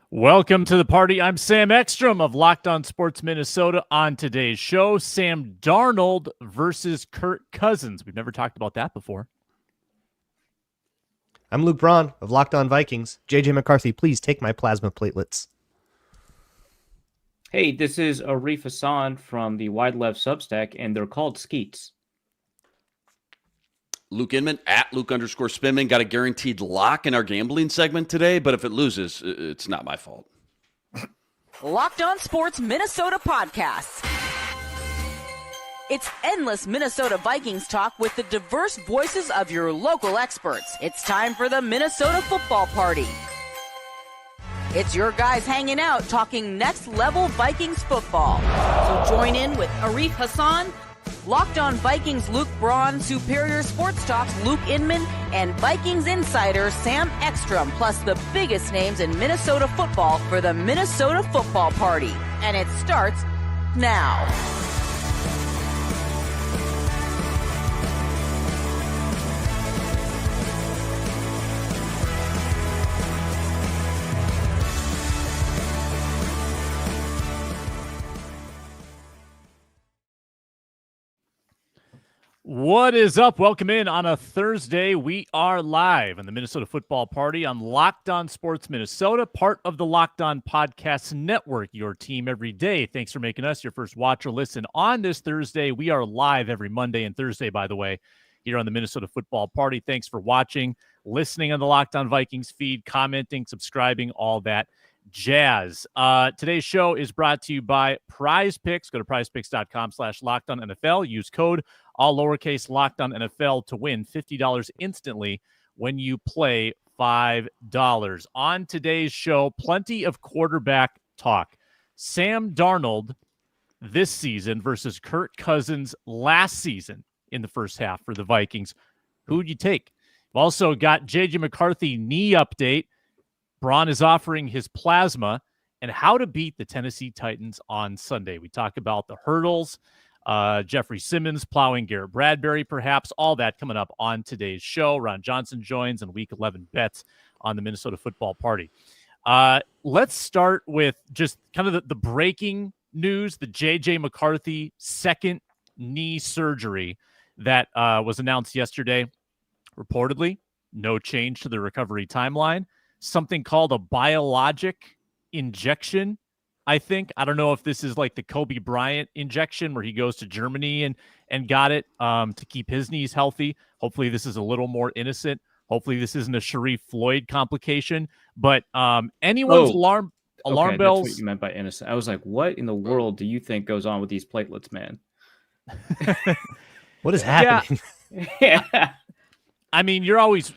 Welcome to the party. I'm Sam Ekstrom of Locked On Sports Minnesota. On today's show, Sam Darnold versus Kirk Cousins. We've never talked about that before. I'm Luke Braun of Locked On Vikings. JJ McCarthy, please take my plasma platelets. Hey, this is Arif Hasan from the Wide Left Substack, and they're called Skeets. Luke Inman at Luke_Spinman got a guaranteed lock in our gambling segment today, but if it loses, it's not my fault. Locked On Sports Minnesota podcasts. It's endless Minnesota Vikings talk with the diverse voices of your local experts. It's time for the Minnesota Football Party. It's your guys hanging out talking next level Vikings football. So join in with Arif Hasan, Locked On Vikings Luke Braun, Superior Sports Talks Luke Inman, and Vikings insider Sam Ekstrom, plus the biggest names in Minnesota football for the Minnesota Football Party. And it starts now. What is up? Welcome in on a Thursday. We are live on the Minnesota Football Party on Locked On Sports Minnesota, part of the Locked On Podcast Network, your team every day. Thanks for making us your first watch or listen on this Thursday. We are live every Monday and Thursday, by the way, here on the Minnesota Football Party. Thanks for watching, listening on the Locked On Vikings feed, commenting, subscribing, all that jazz. Today's show is brought to you by Prize Picks. Go to prizepicks.com/LockedOnNFL. Use code all lowercase Locked On NFL to win $50 instantly when you play $5. On today's show, plenty of quarterback talk. Sam Darnold this season versus Kirk Cousins last season in the first half for the Vikings. Who would you take? We've also got JJ McCarthy knee update. Braun is offering his plasma and how to beat the Tennessee Titans on Sunday. We talk about the hurdles, Jeffrey Simmons plowing Garrett Bradbury, perhaps, all that coming up on today's show. Ron Johnson joins on Week 11 bets on the Minnesota Football Party. Let's start with just kind of the breaking news, the JJ McCarthy second knee surgery that was announced yesterday. Reportedly, no change to the recovery timeline. Something called a biologic injection, I think. I don't know if this is like the Kobe Bryant injection where he goes to Germany and got it to keep his knees healthy. Hopefully this is a little more innocent. Hopefully this isn't a Sharif Floyd complication. But anyone's alarm bells. That's what you meant by innocent. I was like, what in the world do you think goes on with these platelets, man? What is happening? Yeah. I mean, you're always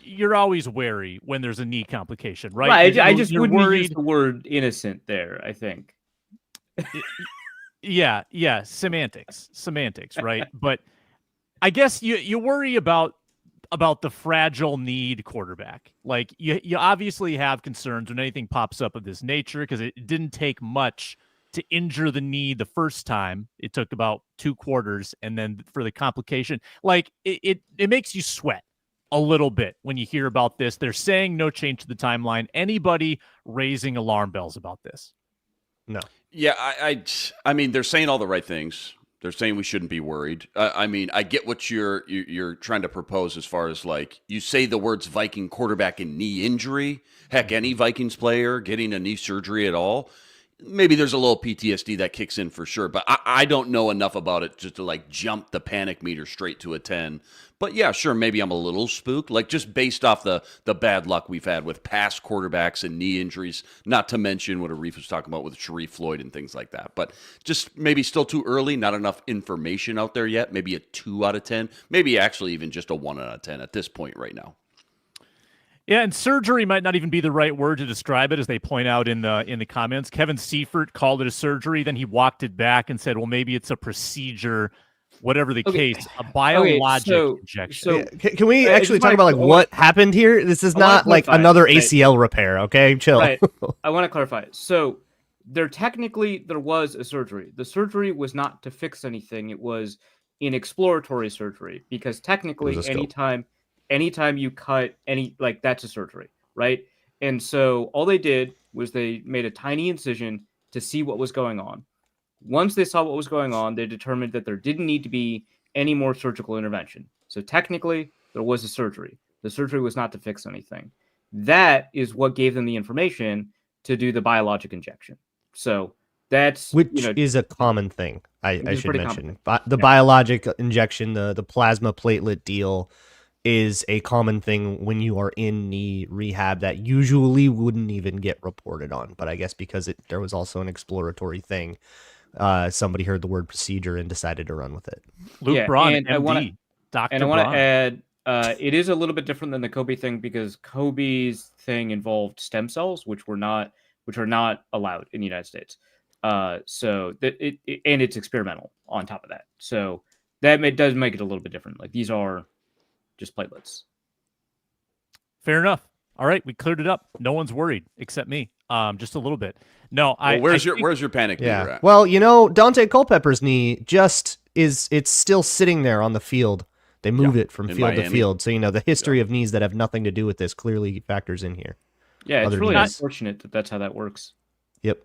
wary when there's a knee complication, right? Right. I just wouldn't worried. use the word innocent there, I think. Yeah, semantics, right? But I guess you worry about the fragile need quarterback. Like you obviously have concerns when anything pops up of this nature because it didn't take much to injure the knee the first time. It took about 2 quarters, and then for the complication, like it makes you sweat a little bit when you hear about this. They're saying no change to the timeline. Anybody raising alarm bells about this? No. Yeah, I mean, they're saying all the right things. They're saying we shouldn't be worried. I mean, I get what you're trying to propose as far as like you say the words Viking quarterback and knee injury. Heck, any Vikings player getting a knee surgery at all, maybe there's a little PTSD that kicks in for sure. But I don't know enough about it just to like jump the panic meter straight to a 10. But yeah, sure, maybe I'm a little spooked, like just based off the bad luck we've had with past quarterbacks and knee injuries, not to mention what Arif was talking about with Sharif Floyd and things like that. But just maybe still too early, not enough information out there yet. Maybe a 2 out of 10, maybe actually even just a 1 out of 10 at this point right now. Yeah, and surgery might not even be the right word to describe it, as they point out in the comments. Kevin Seifert called it a surgery, then he walked it back and said, well, maybe it's a procedure. Whatever the case, a biologic injection. Can we actually talk about like what happened here? This is not like another ACL repair, okay? Chill. Right. I want to clarify. So there was a surgery. The surgery was not to fix anything. It was an exploratory surgery because technically anytime you cut any, like, that's a surgery, right? And so all they did was they made a tiny incision to see what was going on. Once they saw what was going on, they determined that there didn't need to be any more surgical intervention. So technically, there was a surgery. The surgery was not to fix anything. That is what gave them the information to do the biologic injection. So that's which is a common thing. I should mention the biologic injection, the plasma platelet deal is a common thing when you are in knee rehab that usually wouldn't even get reported on. But I guess because there was also an exploratory thing, somebody heard the word procedure and decided to run with it. Luke Braun, and MD, Dr. And I want to add, it is a little bit different than the Kobe thing because Kobe's thing involved stem cells, which are not allowed in the United States. So that and it's experimental on top of that. So that does make it a little bit different. Like these are just platelets. Fair enough. All right, we cleared it up. No one's worried except me. Just a little bit. No, where's your panic meter at? Well, Dante Culpepper's knee it's still sitting there on the field. They move it from field to field. So, the history of knees that have nothing to do with this clearly factors in here. Yeah, it's really unfortunate that that's how that works. Yep.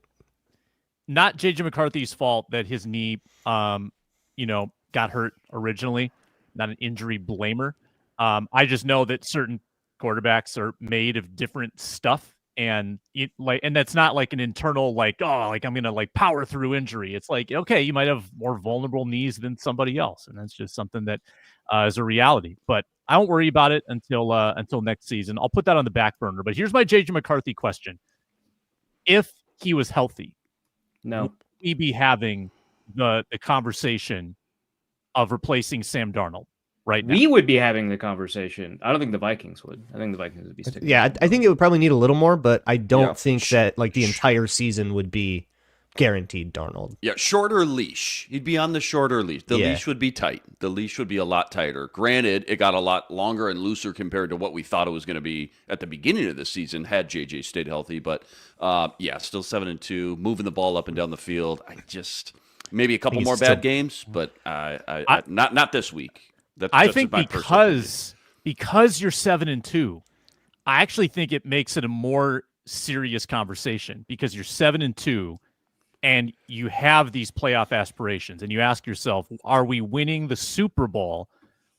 Not JJ McCarthy's fault that his knee, got hurt originally. Not an injury blamer. I just know that certain quarterbacks are made of different stuff, and that's not like an internal I'm gonna power through injury. It's like, okay, you might have more vulnerable knees than somebody else, and that's just something that is a reality. But I won't worry about it until next season. I'll put that on the back burner. But here's my JJ McCarthy question: if he was healthy, would we be having the conversation of replacing Sam Darnold right now? We would be having the conversation. I don't think the Vikings would. I think the Vikings would be sticking. Yeah, I think it would probably need a little more, but I don't think that the entire season would be guaranteed Darnold. Yeah, shorter leash. He'd be on the shorter leash. The leash would be tight. The leash would be a lot tighter. Granted, it got a lot longer and looser compared to what we thought it was going to be at the beginning of the season had JJ stayed healthy. But still 7-2, moving the ball up and down the field. Maybe a couple more bad games, but not this week. I think because you're 7-2, I actually think it makes it a more serious conversation because you're 7-2 and you have these playoff aspirations and you ask yourself, are we winning the Super Bowl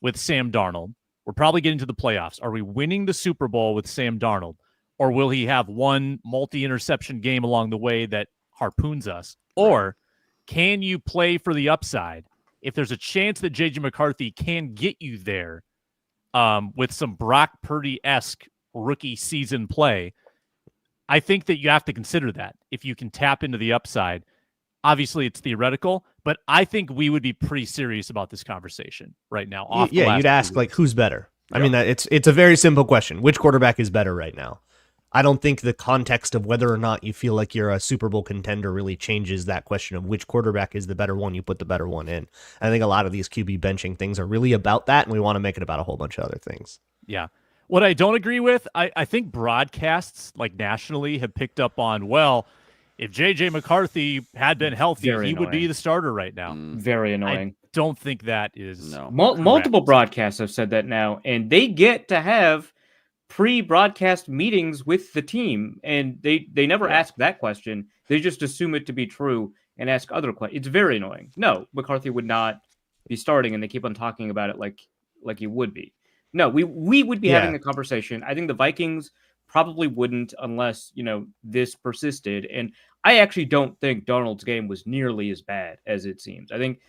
with Sam Darnold? We're probably getting to the playoffs. Are we winning the Super Bowl with Sam Darnold? Or will he have one multi-interception game along the way that harpoons us? Or can you play for the upside? If there's a chance that JJ McCarthy can get you there with some Brock Purdy-esque rookie season play, I think that you have to consider that if you can tap into the upside. Obviously, it's theoretical, but I think we would be pretty serious about this conversation right now. You'd ask, who's better? I mean, it's a very simple question. Which quarterback is better right now? I don't think the context of whether or not you feel like you're a Super Bowl contender really changes that question of which quarterback is the better one. You put the better one in. I think a lot of these QB benching things are really about that, and we want to make it about a whole bunch of other things. Yeah. What I don't agree with, I think broadcasts nationally have picked up on, if JJ McCarthy had been healthy, he would be the starter right now. Very annoying. I don't think that is multiple broadcasts have said that now, and they get to have pre-broadcast meetings with the team, and they never ask that question. They just assume it to be true and ask other questions. It's very annoying. No, McCarthy would not be starting, and they keep on talking about it like he would be. No, we would be having a conversation. I think the Vikings probably wouldn't unless, this persisted. And I actually don't think Darnold's game was nearly as bad as it seems. I think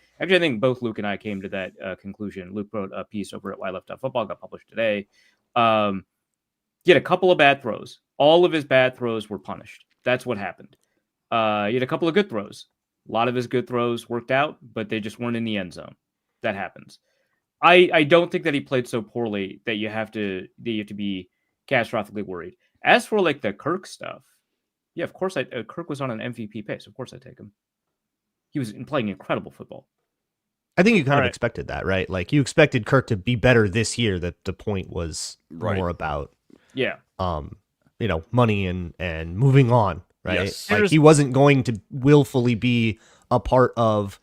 both Luke and I came to that conclusion. Luke wrote a piece over at yleft.football, got published today. He had a couple of bad throws. All of his bad throws were punished. That's what happened. He had a couple of good throws. A lot of his good throws worked out, but they just weren't in the end zone. That happens. I don't think that he played so poorly that you have to be catastrophically worried. As for the Kirk stuff, yeah, of course Kirk was on an MVP pace. Of course I take him. He was playing incredible football. I think you kind of expected that, right? You expected Kirk to be better this year. That the point was more about money and moving on, right? Yes. He wasn't going to willfully be a part of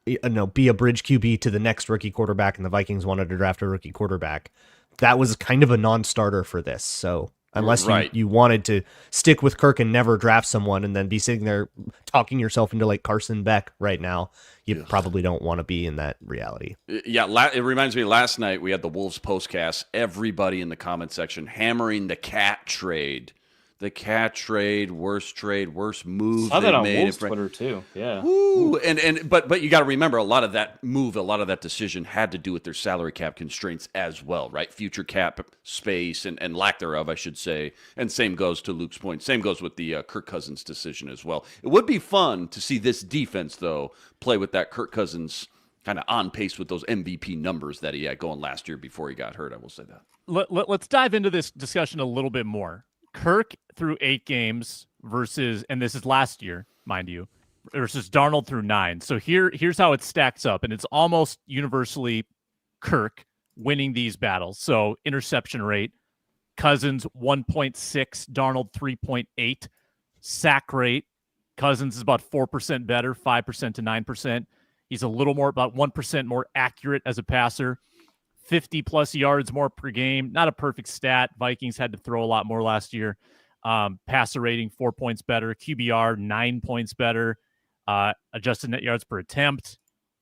be a bridge QB to the next rookie quarterback, and the Vikings wanted to draft a rookie quarterback. That was kind of a non-starter for this. So Unless Right. you wanted to stick with Kirk and never draft someone and then be sitting there talking yourself into like Carson Beck right now, you probably don't want to be in that reality. Yeah, it reminds me, last night we had the Wolves postcast. Everybody in the comment section hammering the cat trade. The cat trade, worst move Saw that they've on made. Wolves Twitter too. Yeah. Woo. But you got to remember, a lot of that move, a lot of that decision had to do with their salary cap constraints as well, right? Future cap space and lack thereof, I should say. And same goes to Luke's point. Same goes with the Kirk Cousins decision as well. It would be fun to see this defense, though, play with that Kirk Cousins kind of on pace with those MVP numbers that he had going last year before he got hurt. I will say that. Let's dive into this discussion a little bit more. Kirk through 8 games versus, and this is last year, mind you, versus Darnold through 9. So here's how it stacks up, and it's almost universally Kirk winning these battles. So interception rate, Cousins 1.6, Darnold 3.8. Sack rate, Cousins is about 4% better, 5% to 9%. He's a little more, about 1% more accurate as a passer. 50-plus yards more per game. Not a perfect stat. Vikings had to throw a lot more last year. Passer rating, 4 points better. QBR, 9 points better. Adjusted net yards per attempt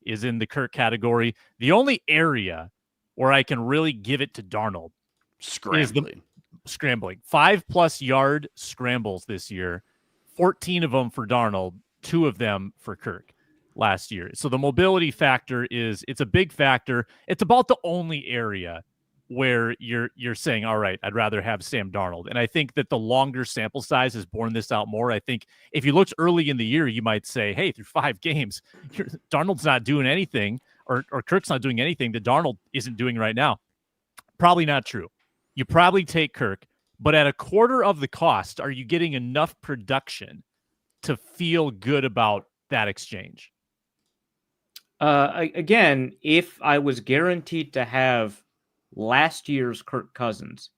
is in the Kirk category. The only area where I can really give it to Darnold is the scrambling. 5-plus yard scrambles this year. 14 of them for Darnold, 2 of them for Kirk last year. So the mobility factor it's a big factor. It's about the only area where you're saying, all right, I'd rather have Sam Darnold. And I think that the longer sample size has borne this out more. I think if you looked early in the year, you might say, hey, through 5 games, Darnold's not doing anything or Kirk's not doing anything that Darnold isn't doing right now. Probably not true. You probably take Kirk, but at a quarter of the cost, are you getting enough production to feel good about that exchange? Again, if I was guaranteed to have last year's Kirk Cousins,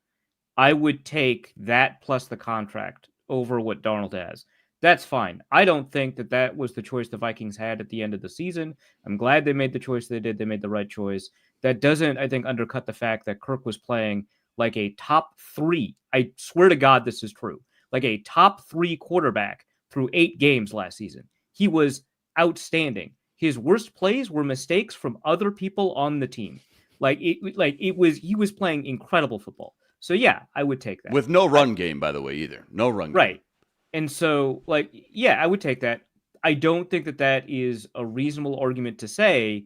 I would take that plus the contract over what Darnold has. That's fine. I don't think that was the choice the Vikings had at the end of the season. I'm glad they made the choice they did. They made the right choice. That doesn't, I think, undercut the fact that Kirk was playing like a top 3. I swear to God this is true. Like a top 3 quarterback through 8 games last season. He was outstanding. His worst plays were mistakes from other people on the team. He was playing incredible football. So yeah, I would take that. With no run game, by the way, either. No run game. Right. And so I would take that. I don't think that is a reasonable argument to say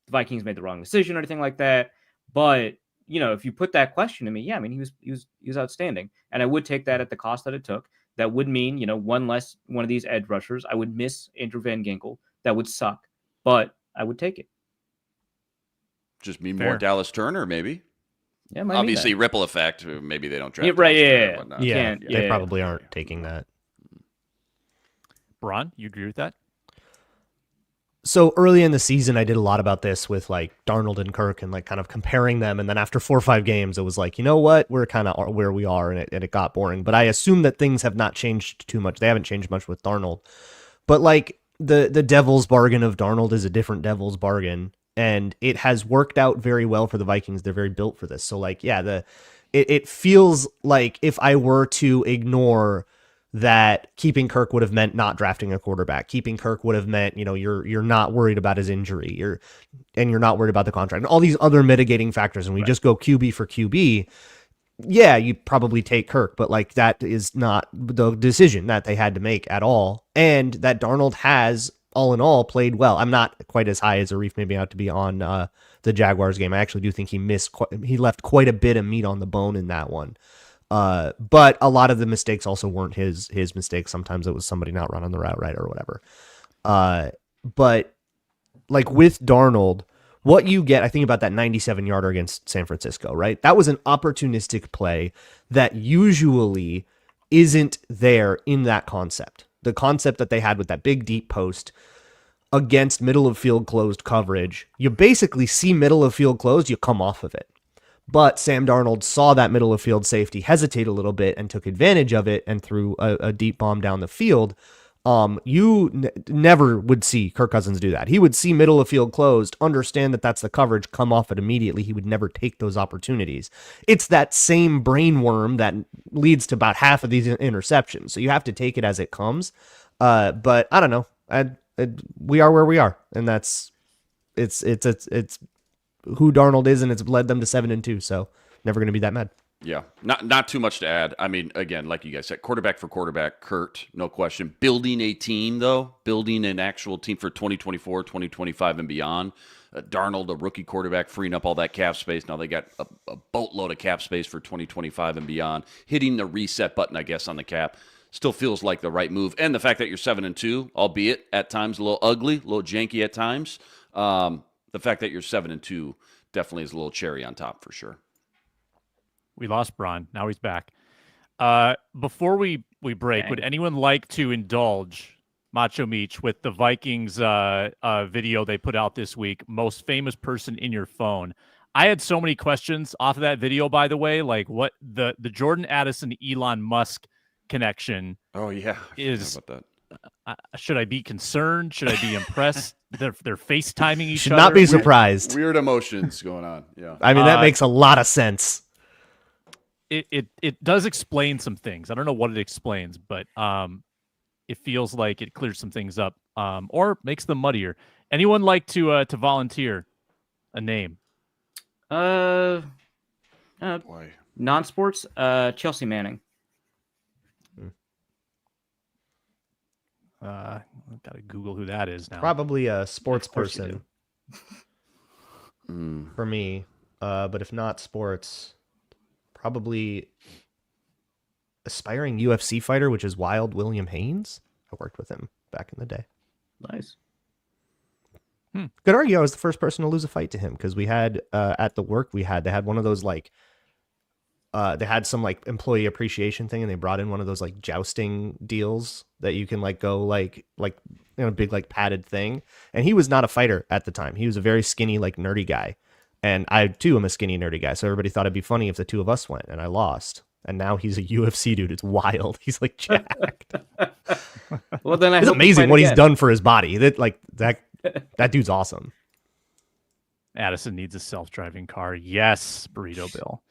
the Vikings made the wrong decision or anything like that. But, if you put that question to me, yeah, I mean, he was outstanding. And I would take that at the cost that it took. That would mean, one less one of these edge rushers. I would miss Andrew Van Ginkel. That would suck. But I would take it. Just mean more Dallas Turner, maybe. Yeah, obviously ripple effect. Maybe they don't draft. Yeah, right? Yeah. They probably aren't taking that. Braun, you agree with that? So early in the season, I did a lot about this with like Darnold and Kirk and like kind of comparing them. And then after 4 or 5 games, it was like, you know what? We're kind of where we are, and it got boring. But I assume that things have not changed too much. They haven't changed much with Darnold. But like the devil's bargain of Darnold is a different devil's bargain. And it has worked out very well for the Vikings. They're very built for this. So like, yeah, it feels like if I were to ignore that keeping Kirk would have meant not drafting a quarterback. Keeping Kirk would have meant, you're not worried about his injury. You're not worried about the contract and all these other mitigating factors. And we just go QB for QB. Yeah, you probably take Kirk, but like that is not the decision that they had to make at all. And that Darnold has, all in all, played well. I'm not quite as high as Arif made me out to be on the Jaguars game. I actually do think he left quite a bit of meat on the bone in that one. But a lot of the mistakes also weren't his mistakes. Sometimes it was somebody not running the route right or whatever. But like with Darnold, what you get, I think about that 97-yarder against San Francisco, right? That was an opportunistic play that usually isn't there in that concept. The concept that they had with that big deep post against middle of field closed coverage, you basically see middle of field closed, you come off of it. But Sam Darnold saw that middle of field safety hesitate a little bit and took advantage of it and threw a deep bomb down the field. You never would see Kirk Cousins do that. He would see middle of field closed, understand that that's the coverage, come off it immediately. He would never take those opportunities. It's that same brain worm that leads to about half of these interceptions. So you have to take it as it comes. But I don't know. We are where we are, and it's who Darnold is, and it's led them to 7-2. So never going to be that mad. Yeah, not too much to add. I mean, again, like you guys said, quarterback for quarterback, Kurt, no question. Building a team, though, building an actual team for 2024, 2025, and beyond. Darnold, a rookie quarterback, freeing up all that cap space. Now they got a boatload of cap space for 2025 and beyond. Hitting the reset button, I guess, on the cap still feels like the right move. And the fact that you're 7-2, albeit at times a little ugly, a little janky at times, the fact that you're 7-2 definitely is a little cherry on top for sure. We lost Braun. Now he's back. Before we break, would anyone like to indulge Macho Meech with the Vikings video they put out this week? Most famous person in your phone. I had so many questions off of that video, by the way, like what the Jordan Addison Elon Musk connection. Oh yeah, is about that. Should I be concerned? Should I be impressed? They're FaceTiming each should other. Not be surprised. Weird emotions going on. Yeah, I mean that makes a lot of sense. It does explain some things. I don't know what it explains, but it feels like it clears some things up, or makes them muddier. Anyone like to volunteer a name? Boy. Non-sports. Chelsea Manning. I've got to Google who that is now. Probably a sports person for me, but if not sports. Probably aspiring UFC fighter, which is Wild William Haynes. I worked with him back in the day. Nice. Could argue I was the first person to lose a fight to him because we had at the work they had one of those like they had some like employee appreciation thing, and they brought in one of those like jousting deals that you can like go like big like padded thing. And he was not a fighter at the time. He was a very skinny like nerdy guy. And I, too, am a skinny, nerdy guy, so everybody thought it'd be funny if the two of us went, and I lost. And now he's a UFC dude. It's wild. He's, like, jacked. Well, then it's amazing what he's done for his body. That dude's awesome. Addison needs a self-driving car. Yes, Burrito Bill.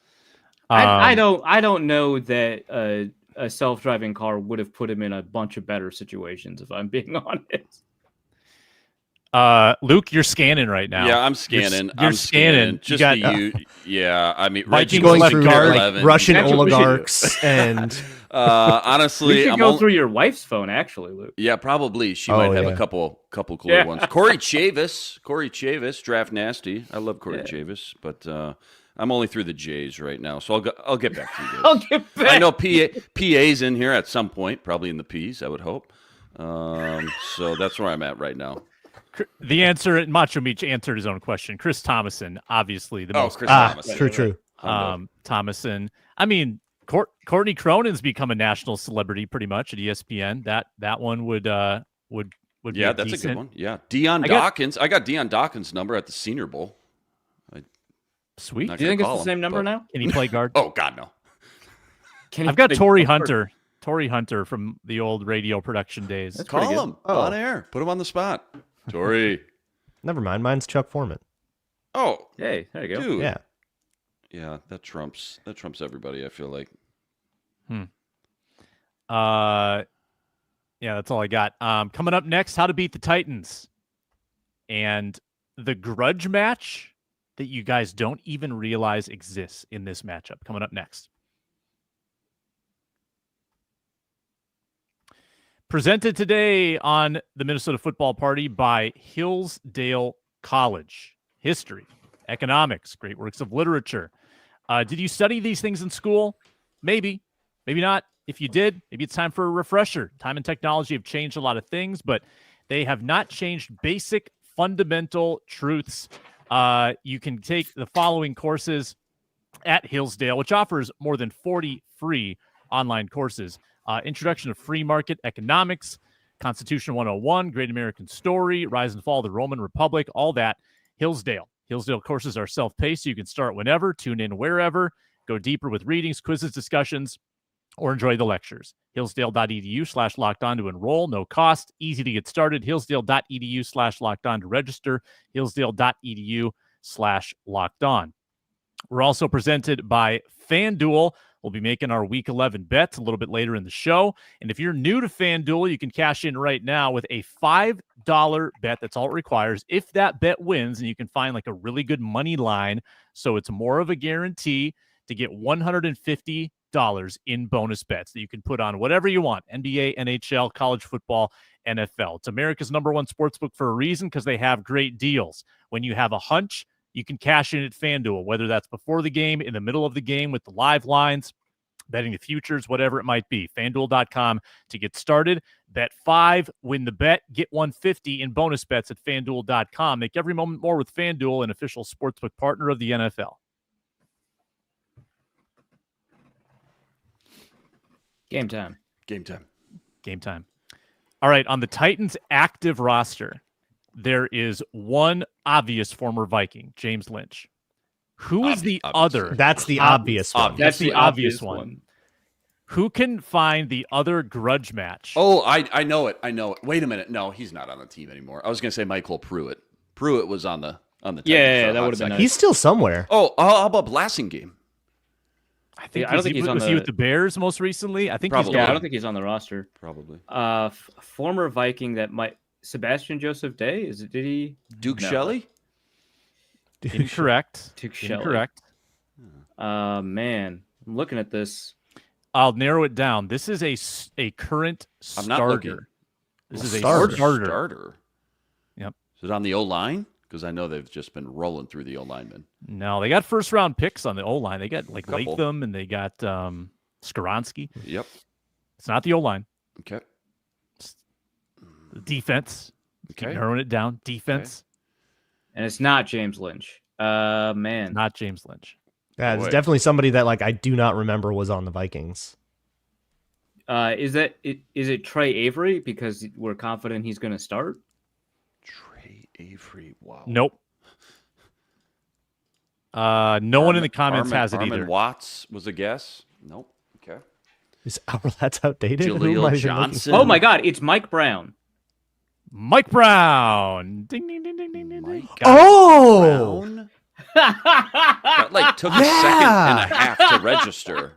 I don't know that a self-driving car would have put him in a bunch of better situations, if I'm being honest. Luke, you're scanning right now. Yeah, I'm scanning. You're scanning. Just yeah, I mean, Vikings going through like Russian oligarchs and honestly, we should go through your wife's phone, actually, Luke. Yeah, probably. She might have a couple cooler ones. Corey Chavis, draft nasty. I love Corey Chavis, but I'm only through the J's right now, so I'll get back to you guys. I'll get back. I know PA's in here at some point, probably in the P's, I would hope. So that's where I'm at right now. The answer, Macho Meech answered his own question. Chris Thomason, obviously the most. Chris Thomason. True. Thomason. I mean, Courtney Cronin's become a national celebrity pretty much at ESPN. That one would be that's decent. a good one. Yeah, Deion Dawkins. I got Deion Dawkins' number at the Senior Bowl. Sweet. Do you think it's the same number now? Can he play guard? Oh God, no. I've got Torrey Hunter. Torrey Hunter from the old radio production days. Let's call him on air. Put him on the spot. Torrey. Never mind. Mine's Chuck Foreman. Oh, hey, there you go. Dude. Yeah. Yeah, that trumps everybody, I feel like. Yeah, that's all I got. Coming up next, how to beat the Titans. And the grudge match that you guys don't even realize exists in this matchup. Coming up next. Presented today on the Minnesota Football Party by Hillsdale College. History, economics, great works of literature. Did you study these things in school? Maybe, maybe not. If you did, maybe it's time for a refresher. Time and technology have changed a lot of things, but they have not changed basic fundamental truths. You can take the following courses at Hillsdale, which offers more than 40 free online courses. Introduction to Free Market Economics, Constitution 101, Great American Story, Rise and Fall of the Roman Republic, all that. Hillsdale. Hillsdale courses are self-paced, so you can start whenever, tune in wherever, go deeper with readings, quizzes, discussions, or enjoy the lectures. Hillsdale.edu/lockedon to enroll. No cost. Easy to get started. Hillsdale.edu/lockedon to register. Hillsdale.edu/lockedon. We're also presented by FanDuel. We'll be making our Week 11 bets a little bit later in the show. And if you're new to FanDuel, you can cash in right now with a $5 bet. That's all it requires. If that bet wins, and you can find like a really good money line, so it's more of a guarantee to get $150 in bonus bets that you can put on whatever you want: NBA, NHL, college football, NFL. It's America's #1 sportsbook for a reason, because they have great deals. When you have a hunch, you can cash in at FanDuel, whether that's before the game, in the middle of the game with the live lines, betting the futures, whatever it might be. FanDuel.com to get started. Bet 5, win the bet, get $150 in bonus bets at FanDuel.com. Make every moment more with FanDuel, an official sportsbook partner of the NFL. Game time. Game time. Game time. All right, on the Titans' active roster, there is one obvious former Viking, James Lynch. Who is the other? That's the obvious one. That's the obvious one. Who can find the other grudge match? Oh, I know it. I know it. Wait a minute. No, he's not on the team anymore. I was going to say Michael Pruitt. Pruitt was on the Titans. Yeah, that would have been nice. He's still somewhere. Oh, how about Blasingame? I think I don't think he's on was he with the Bears most recently? I think Probably. he's Yeah, I don't think he's on the roster. Probably. Former Viking that might Sebastian Joseph Day. Did he? Duke No. Shelley? incorrect. Duke Shelley. Incorrect. Man, I'm looking at this. I'll narrow it down. This is a current I'm not looking. starter. This is a Starter. starter. Yep. Is it on the O-line? Because I know they've just been rolling through the O-linemen. No, they got first-round picks on the O-line. They got like Couple. Latham, and they got Skoronski. Yep. It's not the O-line. Okay. The defense. Keep Okay. narrowing it down. Defense. And it's not James Lynch. Man. Not James Lynch. Yeah, it's Boy. definitely somebody that like I do not remember was on the Vikings. Is it Trey Avery? Because we're confident he's going to start. Trey Avery. Wow. Nope. No one in the comments has it either. Armin Watts was a guess. Nope. Okay. That's outdated. Who am I Jaleel even looking Johnson. Oh my God, it's Mike Brown. Mike Brown. Ding, ding, ding, ding, ding, ding. Mike Got it. Oh, Brown? That like took a second and a half to register.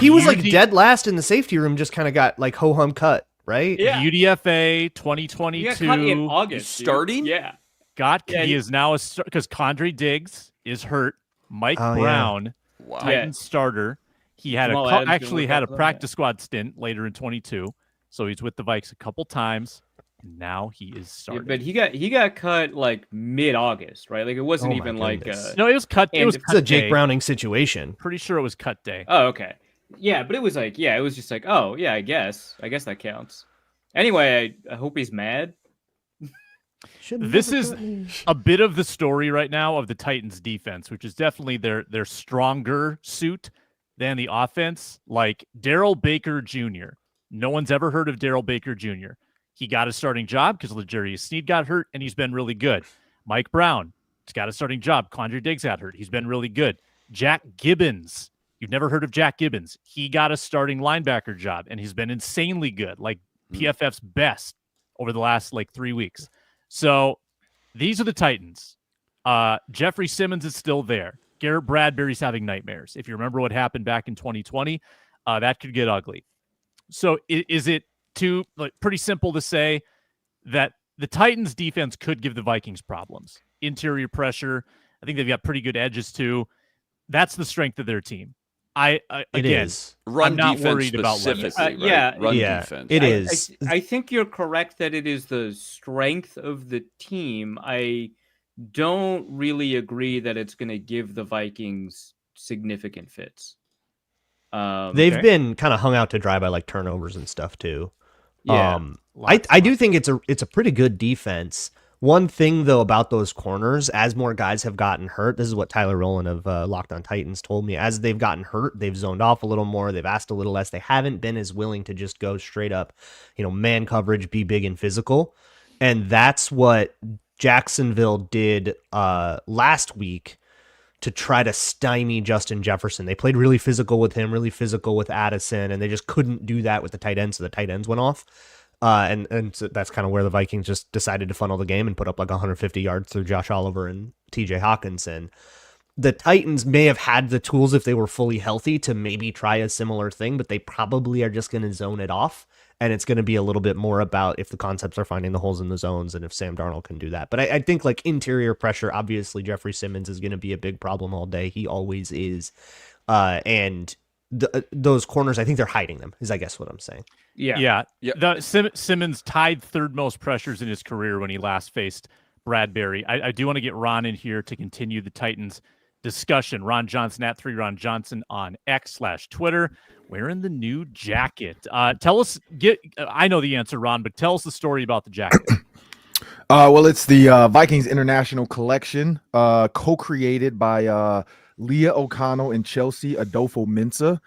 he was like dead last in the safety room. Just kind of got like ho hum cut, right? Yeah. UDFA He got cut in 2022. August. dude. Starting? Yeah. He is now because Condre Diggs is hurt. Mike Oh, yeah. Brown, Wow. Titans starter. He had Jamal Adams actually gonna had a look up, practice squad stint later in 22. So he's with the Vikes a couple times. Now he is Yeah, starting. but he got cut like mid-August, right? Like it wasn't Oh my even like goodness. no, it was cut. It and was it's It's cut a Jake day. Browning situation. Pretty sure it was cut day. Oh, okay. Yeah, but it was like, it was just like, oh, yeah, I guess that counts. Anyway, I hope he's mad. This is a bit of the story right now of the Titans defense, which is definitely their stronger suit than the offense. Like Darryl Baker Jr. No one's ever heard of Darryl Baker Jr. He got a starting job because L'Jarius Sneed got hurt, and he's been really good. Mike Brown, he's got a starting job. Condre Diggs got hurt. He's been really good. Jack Gibbons. You've never heard of Jack Gibbons. He got a starting linebacker job, and he's been insanely good, like PFF's best over the last, 3 weeks. So these are the Titans. Jeffrey Simmons is still there. Garrett Bradbury's having nightmares. If you remember what happened back in 2020, that could get ugly. So is it pretty simple to say that the Titans defense could give the Vikings problems? Interior pressure. I think they've got pretty good edges too. That's the strength of their team. It Again, is. Run I'm not defense worried about specifically, lemons. right? Yeah. Run Yeah, defense. it is. I think you're correct that it is the strength of the team. I don't really agree that it's going to give the Vikings significant fits. They've been kind of hung out to dry by like turnovers and stuff too. Yeah. I do think it's a pretty good defense. One thing though about those corners, as more guys have gotten hurt, this is what Tyler Rowland of Locked On Titans told me. As they've gotten hurt, they've zoned off a little more. They've asked a little less. They haven't been as willing to just go straight up, man coverage, be big and physical. And that's what Jacksonville did last week to try to stymie Justin Jefferson. They played really physical with him, really physical with Addison, and they just couldn't do that with the tight ends, so the tight ends went off. And so that's kind of where the Vikings just decided to funnel the game and put up like 150 yards through Josh Oliver and TJ Hawkinson. The Titans may have had the tools if they were fully healthy to maybe try a similar thing, but they probably are just going to zone it off. And it's going to be a little bit more about if the concepts are finding the holes in the zones and if Sam Darnold can do that. But I think like interior pressure, obviously Jeffrey Simmons is going to be a big problem all day. He always is. And those corners, I think they're hiding them, is I guess what I'm saying. Yeah. Simmons tied third most pressures in his career when he last faced Bradbury. I do want to get Ron in here to continue the Titans discussion. Ron Johnson at 3 Ron Johnson on X/Twitter, wearing the new jacket. Tell us, I know the answer, Ron, but tell us the story about the jacket. Well, it's the Vikings International Collection, co-created by Leah O'Connell and Chelsea Adolfo-Mensah.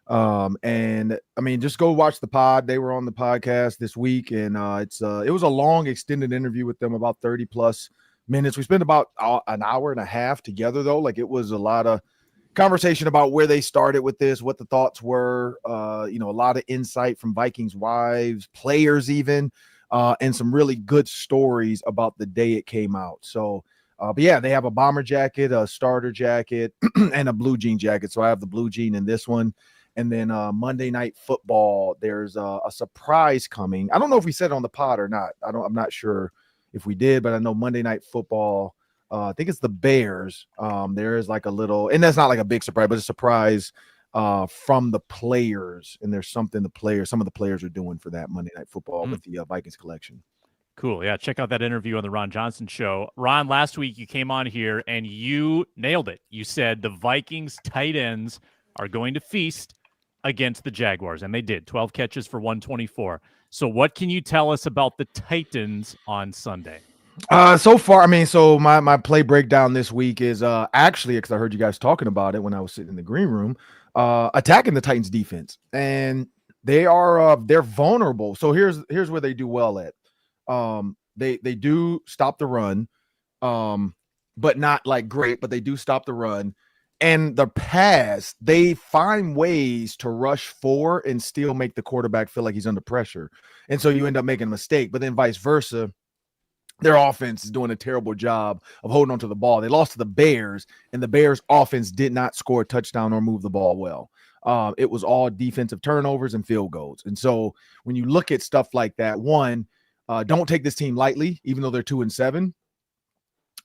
And I mean, just go watch the pod. They were on the podcast this week, and it was a long extended interview with them, about 30 plus minutes. We spent about an hour and a half together, though. Like, it was a lot of conversation about where they started with this, what the thoughts were, a lot of insight from Vikings wives, players even, and some really good stories about the day it came out. So, but yeah, they have a bomber jacket, a starter jacket, and a blue jean jacket. So I have the blue jean in this one. And then Monday Night Football, there's a surprise coming. I don't know if we said it on the pod or not. I'm not sure if we did, but I know Monday Night Football, I think it's the Bears. There is like a little, and that's not like a big surprise, but a surprise from the players. And there's something some of the players are doing for that Monday Night Football with the Vikings collection. Cool. Yeah, check out that interview on the Ron Johnson Show. Ron, last week you came on here and you nailed it. You said the Vikings tight ends are going to feast against the Jaguars, and they did. 12 catches for 124. So what can you tell us about the Titans on Sunday? So far, I mean, so my play breakdown this week is actually, because I heard you guys talking about it when I was sitting in the green room, attacking the Titans defense, and they're vulnerable. So here's where they do well at. They do stop the run, but not like great, but they do stop the run. And the pass, they find ways to rush for and still make the quarterback feel like he's under pressure. And so you end up making a mistake, but then vice versa. Their offense is doing a terrible job of holding on to the ball. They lost to the Bears, and the Bears offense did not score a touchdown or move the ball well. It was all defensive turnovers and field goals. And so when you look at stuff like that, one, don't take this team lightly, even though they're 2-7.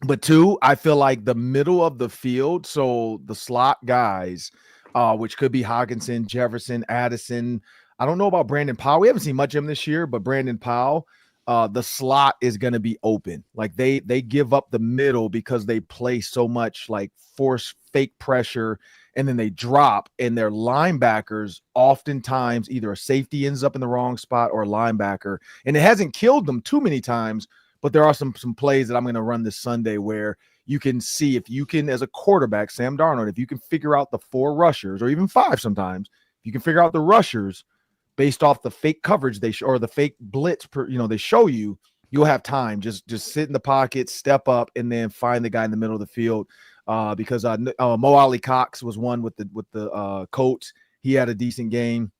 But two, I feel like the middle of the field, so the slot guys, which could be Hawkinson, Jefferson, Addison. I don't know about Brandon Powell. We haven't seen much of him this year, but Brandon Powell, the slot is going to be open. Like they give up the middle because they play so much like force fake pressure, and then they drop, and their linebackers oftentimes either a safety ends up in the wrong spot or a linebacker. And it hasn't killed them too many times, but there are some plays that I'm going to run this Sunday where you can see if you can, as a quarterback, Sam Darnold, if you can figure out the 4 rushers or even 5 sometimes, if you can figure out the rushers based off the fake coverage or the fake blitz, they show you, you'll have time. Just sit in the pocket, step up, and then find the guy in the middle of the field. Because Mo Ali Cox was one with the Colts. He had a decent game,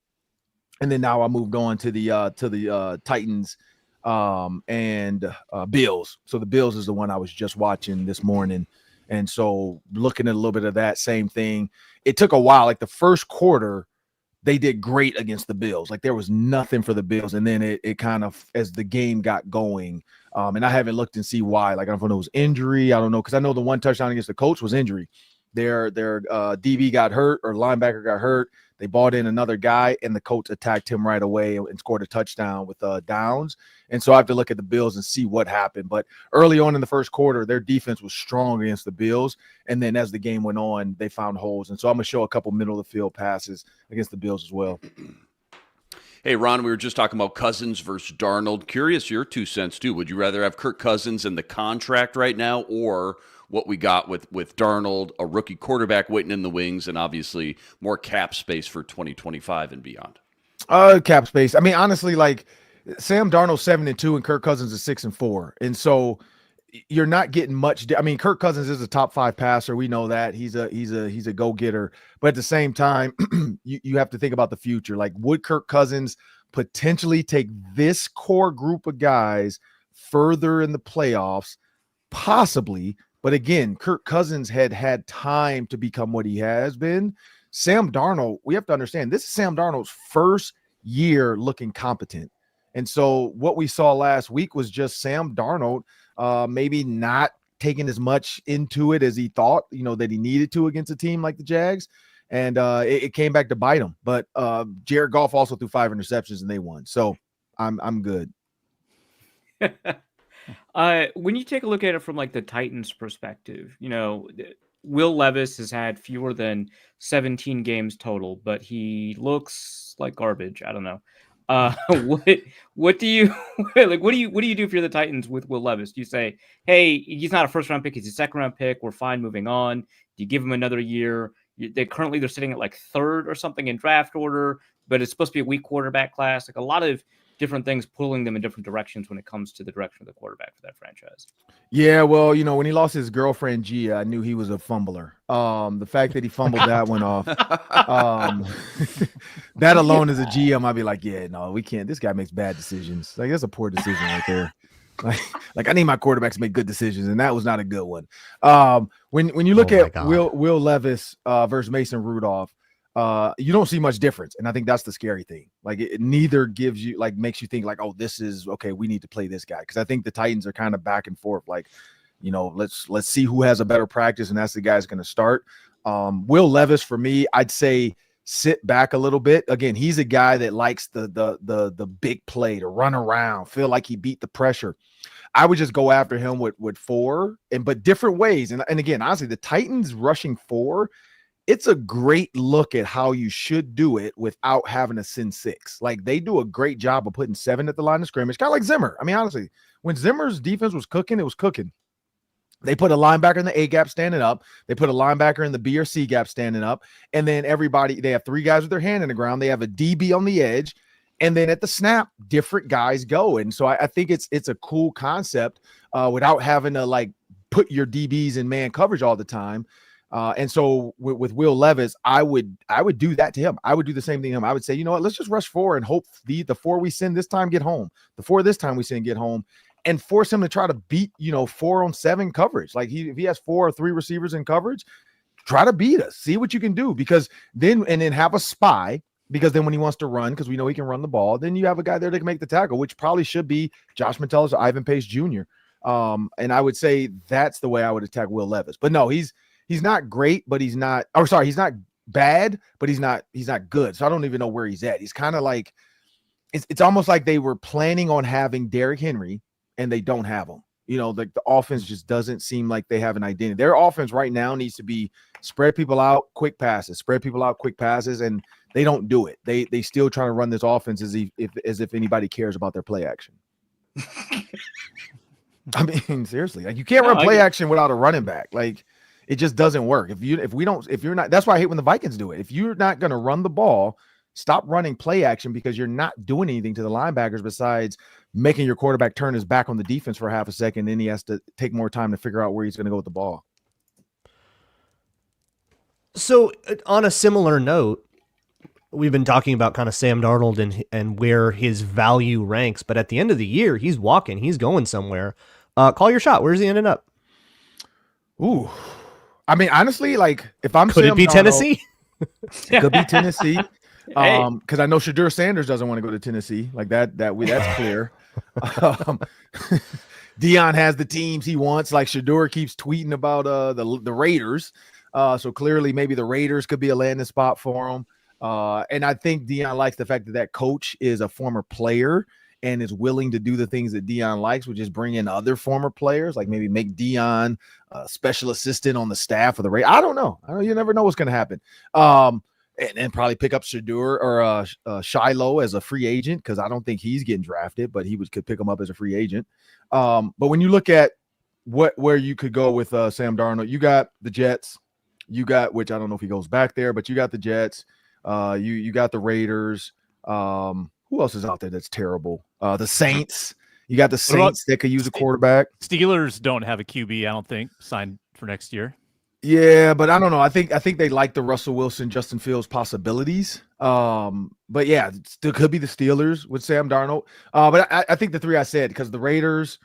and then now I moved on to the Titans. And Bills. So the Bills is the one I was just watching this morning. And so looking at a little bit of that same thing, it took a while. Like the first quarter, they did great against the Bills. Like there was nothing for the Bills. And then it kind of, as the game got going, and I haven't looked and see why. Like I don't know if it was injury. I don't know. Cause I know the one touchdown against the Colts was injury. Their DB got hurt or linebacker got hurt. They brought in another guy, and the Colts attacked him right away and scored a touchdown with downs. And so I have to look at the Bills and see what happened. But early on in the first quarter, their defense was strong against the Bills. And then as the game went on, they found holes. And so I'm going to show a couple middle of the field passes against the Bills as well. Hey, Ron, we were just talking about Cousins versus Darnold. Curious your 2 cents, too. Would you rather have Kirk Cousins in the contract right now, or what we got with Darnold, a rookie quarterback waiting in the wings, and obviously more cap space for 2025 and beyond? Cap space. I mean, honestly, like Sam Darnold 7-2 and Kirk Cousins is 6-4. And so you're not getting much. I mean, Kirk Cousins is a top 5 passer. We know that he's a go-getter, but at the same time, you have to think about the future. Like, would Kirk Cousins potentially take this core group of guys further in the playoffs? Possibly. But again, Kirk Cousins had time to become what he has been. Sam Darnold, we have to understand, this is Sam Darnold's first year looking competent. And so what we saw last week was just Sam Darnold maybe not taking as much into it as he thought, that he needed to against a team like the Jags. And it came back to bite him. But Jared Goff also threw 5 interceptions and they won. So I'm good. When you take a look at it from like the Titans perspective, Will Levis has had fewer than 17 games total, but he looks like garbage. I don't know. What do you like? What do you do if you're the Titans with Will Levis? Do you say, hey, he's not a first round pick, he's a second round pick, we're fine moving on? Do you give him another year? They're sitting at like 3rd or something in draft order, but it's supposed to be a weak quarterback class. Like a lot of different things pulling them in different directions when it comes to the direction of the quarterback for that franchise. Yeah, well, when he lost his girlfriend Gia, I knew he was a fumbler. The fact that he fumbled that one off, that alone as a GM, I'd be like, yeah, no, we can't. This guy makes bad decisions. Like, that's a poor decision right there. Like I need my quarterbacks to make good decisions, and that was not a good one. When you look at Will Levis versus Mason Rudolph, you don't see much difference, and I think that's the scary thing. Like it neither gives you makes you think like, oh, this is okay, we need to play this guy, because I think the Titans are kind of back and forth. Like, let's see who has a better practice, and that's the guy's going to start. Will Levis, for me, I'd say sit back a little bit. Again, he's a guy that likes the big play, to run around, feel like he beat the pressure. I would just go after him with 4, but different ways. And again, honestly, the Titans rushing 4, it's a great look at how you should do it without having to send 6. Like, they do a great job of putting 7 at the line of scrimmage, kind of like Zimmer. I mean, honestly, when Zimmer's defense was cooking, it was cooking. They put a linebacker in the A gap standing up. They put a linebacker in the B or C gap standing up. And then they have 3 guys with their hand in the ground. They have a DB on the edge. And then at the snap, different guys go. And so I think it's a cool concept without having to put your DBs in man coverage all the time. And so with Will Levis, I would do that to him. I would do the same thing to him. I would say, you know what, let's just rush 4 and hope the 4 we send this time get home. The 4 this time we send get home, and force him to try to beat 4-on-7 coverage. Like if he has 4 or 3 receivers in coverage, try to beat us. See what you can do, because then have a spy. Because then when he wants to run, because we know he can run the ball, then you have a guy there that can make the tackle, which probably should be Josh Metellus or Ivan Pace Jr. And I would say that's the way I would attack Will Levis. But no, he's not great, but he's not bad, but he's not good. So I don't even know where he's at. He's kind of like, it's almost like they were planning on having Derrick Henry and they don't have him. Like the offense just doesn't seem like they have an identity. Their offense right now needs to be spread people out, quick passes, and they don't do it. They still trying to run this offense as if anybody cares about their play action. I mean, seriously, like you can't run play action without a running back. Like it just doesn't work. If you're not, that's why I hate when the Vikings do it. If you're not going to run the ball, stop running play action, because you're not doing anything to the linebackers besides making your quarterback turn his back on the defense for half a second. Then he has to take more time to figure out where he's going to go with the ball. So on a similar note, we've been talking about kind of Sam Darnold and where his value ranks, but at the end of the year, he's walking, he's going somewhere. Call your shot. Where's he ending up? Ooh, I mean, honestly, like if I'm could Sam it be Darnold, Tennessee? It could be Tennessee. Because I know Shadur Sanders doesn't want to go to Tennessee. Like that's clear. Dion has the teams he wants. Like Shadur keeps tweeting about the Raiders. So clearly maybe the Raiders could be a landing spot for him. And I think Dion likes the fact that coach is a former player and is willing to do the things that Dion likes, which is bring in other former players, like maybe make Dion a special assistant on the staff of the Raiders. I don't know. You never know what's going to happen. And probably pick up Shadur or Shiloh as a free agent, because I don't think he's getting drafted, but could pick him up as a free agent. But when you look at where you could go with Sam Darnold, you got the Jets, which I don't know if he goes back there, but you got the Jets, you got the Raiders. Who else is out there that's terrible? The Saints. You got the Saints that could use a quarterback. Steelers don't have a QB, I don't think, signed for next year. Yeah, but I don't know. I think they like the Russell Wilson, Justin Fields possibilities. But yeah, it still could be the Steelers with Sam Darnold. But I think the three I said, because the Raiders,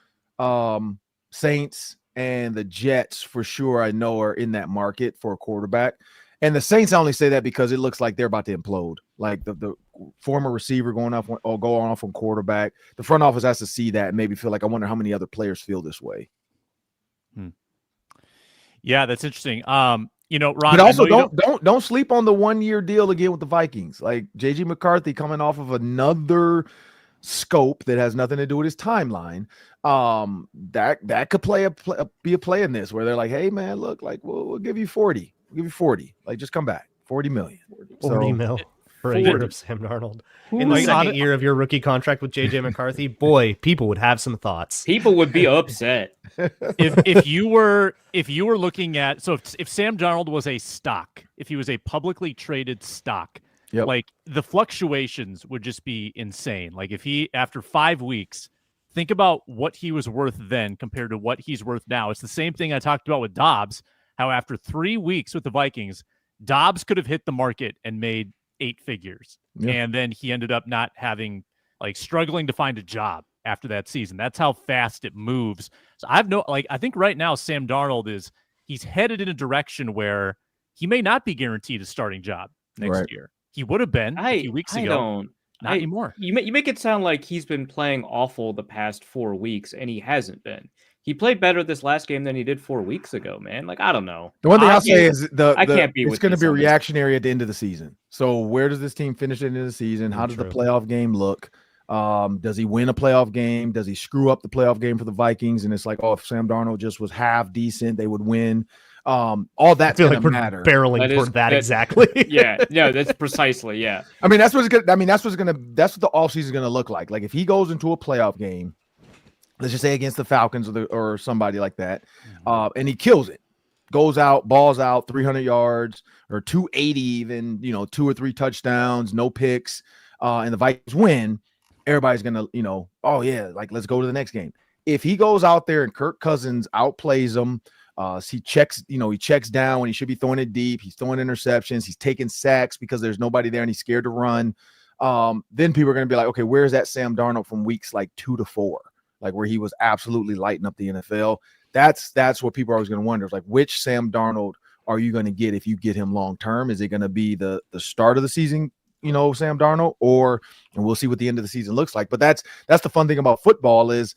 Saints, and the Jets for sure I know are in that market for a quarterback. And the Saints, I only say that because it looks like they're about to implode. Like the former receiver going off on quarterback. The front office has to see that and maybe feel like, I wonder how many other players feel this way. Yeah, that's interesting. Ron, but also don't sleep on the 1-year deal again with the Vikings. Like JJ McCarthy coming off of another scope that has nothing to do with his timeline. That could be a play in this where they're like, hey man, look, like we'll give you 40. We'll give you 40. Like just come back. 40 million. 40 mil for a year of Sam Darnold. In the second year of your rookie contract with JJ McCarthy, boy, people would have some thoughts. People would be upset. if you were looking at, so if Sam Darnold was a stock, if he was a publicly traded stock, like the fluctuations would just be insane. Like if he, after 5 weeks, think about what he was worth then compared to what he's worth now. It's the same thing I talked about with Dobbs, how after 3 weeks with the Vikings, Dobbs could have hit the market and made 8 figures. Yeah. And then he ended up not having, like, struggling to find a job after that season. That's how fast it moves. So I think right now Sam Darnold he's headed in a direction where he may not be guaranteed a starting job next year. He would have been a few weeks ago. Not anymore. You make it sound like he's been playing awful the past 4 weeks, and he hasn't been. He played better this last game than he did 4 weeks ago, man. Like, I don't know. The one thing I'll say is it's going to be reactionary at the end of the season. So where does this team finish at the end of the season? How does the playoff game look? Does he win a playoff game? Does he screw up the playoff game for the Vikings? And it's like, oh, if Sam Darnold just was half decent, they would win. All that's going to matter. Barreling toward that exactly. Yeah, no, that's precisely. Yeah. I mean, that's what the offseason is going to look like. Like if he goes into a playoff game, let's just say against the Falcons or somebody like that, and he kills it, goes out, balls out, 300 yards or 280 even, 2 or 3 touchdowns, no picks, and the Vikings win, everybody's going to, oh yeah, like let's go to the next game. If he goes out there and Kirk Cousins outplays him, he checks down when he should be throwing it deep, he's throwing interceptions, he's taking sacks because there's nobody there and he's scared to run, then people are going to be like, okay, where's that Sam Darnold from weeks like 2 to 4? Like where he was absolutely lighting up the NFL. That's what people are always going to wonder. It's like, which Sam Darnold are you going to get if you get him long term? Is it going to be the start of the season, Sam Darnold, and we'll see what the end of the season looks like. But that's the fun thing about football is